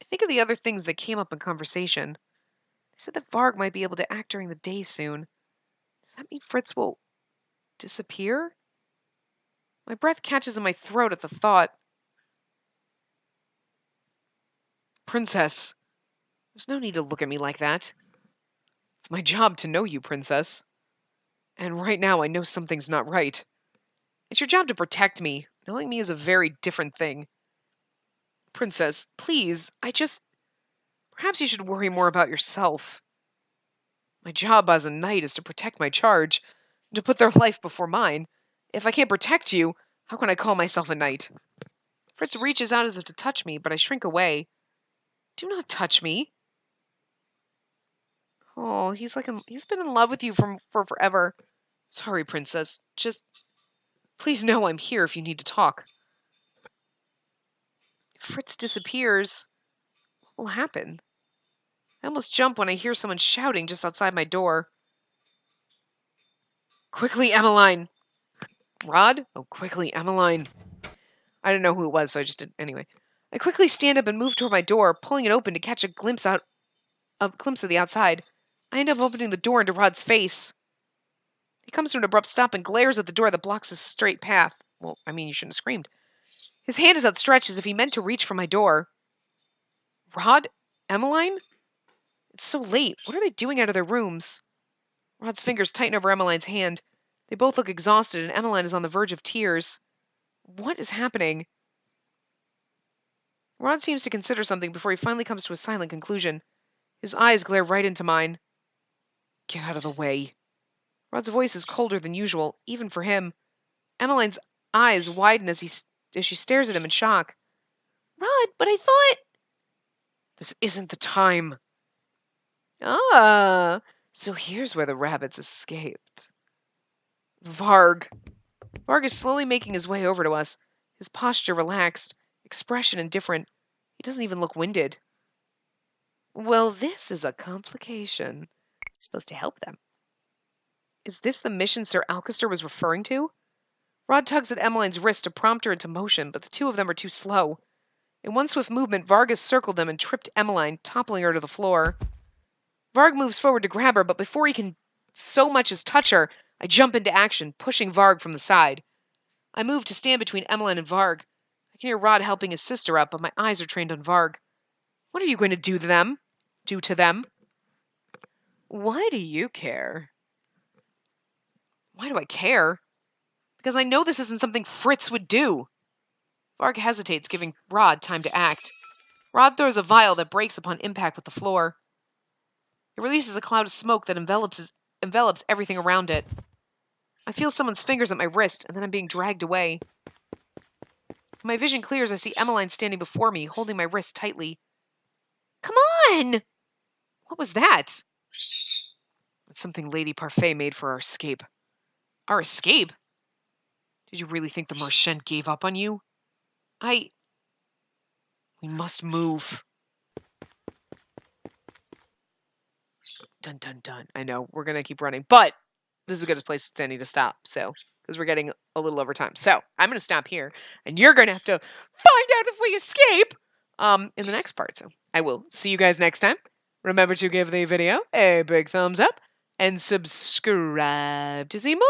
I think of the other things that came up in conversation. They said that Varg might be able to act during the day soon. Does that mean Fritz will disappear? My breath catches in my throat at the thought. Princess, there's no need to look at me like that. It's my job to know you, Princess. And right now I know something's not right. It's your job to protect me. Knowing me is a very different thing. Princess, please, perhaps you should worry more about yourself. My job as a knight is to protect my charge, to put their life before mine. If I can't protect you, how can I call myself a knight? Fritz reaches out as if to touch me, but I shrink away. Do not touch me. Oh, he's been in love with you for forever. Sorry, Princess. Just please know I'm here if you need to talk. If Fritz disappears, what will happen? I almost jump when I hear someone shouting just outside my door. Quickly, Emmeline! Rod? Oh, quickly, Emmeline. I didn't know who it was, so I just did anyway. I quickly stand up and move toward my door, pulling it open to catch a glimpse of the outside. I end up opening the door into Rod's face. He comes to an abrupt stop and glares at the door that blocks his straight path. Well, I mean, you shouldn't have screamed. His hand is outstretched as if he meant to reach for my door. Rod? Emmeline? It's so late. What are they doing out of their rooms? Rod's fingers tighten over Emmeline's hand. They both look exhausted, and Emmeline is on the verge of tears. What is happening? Rod seems to consider something before he finally comes to a silent conclusion. His eyes glare right into mine. Get out of the way. Rod's voice is colder than usual, even for him. Emmeline's eyes widen as she stares at him in shock. Rod, but I thought... This isn't the time. Ah, so here's where the rabbits escaped. Varg. Varg is slowly making his way over to us, his posture relaxed, expression indifferent. He doesn't even look winded. Well, this is a complication. It's supposed to help them. Is this the mission Sir Alcester was referring to? Rod tugs at Emmeline's wrist to prompt her into motion, but the two of them are too slow. In one swift movement, Varg has circled them and tripped Emmeline, toppling her to the floor. Varg moves forward to grab her, but before he can so much as touch her, I jump into action, pushing Varg from the side. I move to stand between Emmeline and Varg. I can hear Rod helping his sister up, but my eyes are trained on Varg. What are you going to do to them? Why do you care? Why do I care? Because I know this isn't something Fritz would do. Varg hesitates, giving Rod time to act. Rod throws a vial that breaks upon impact with the floor. It releases a cloud of smoke that envelops everything around it. I feel someone's fingers at my wrist, and then I'm being dragged away. When my vision clears, I see Emmeline standing before me, holding my wrist tightly. Come on! What was that? It's something Lady Parfait made for our escape. Our escape? Did you really think the Marchand gave up on you? We must move. Dun dun dun. I know, we're gonna keep running, but this is a good place to need to stop, so, because we're getting a little over time. So, I'm gonna stop here, and you're gonna have to find out if we escape, in the next part. So, I will see you guys next time. Remember to give the video a big thumbs up, and subscribe to see more.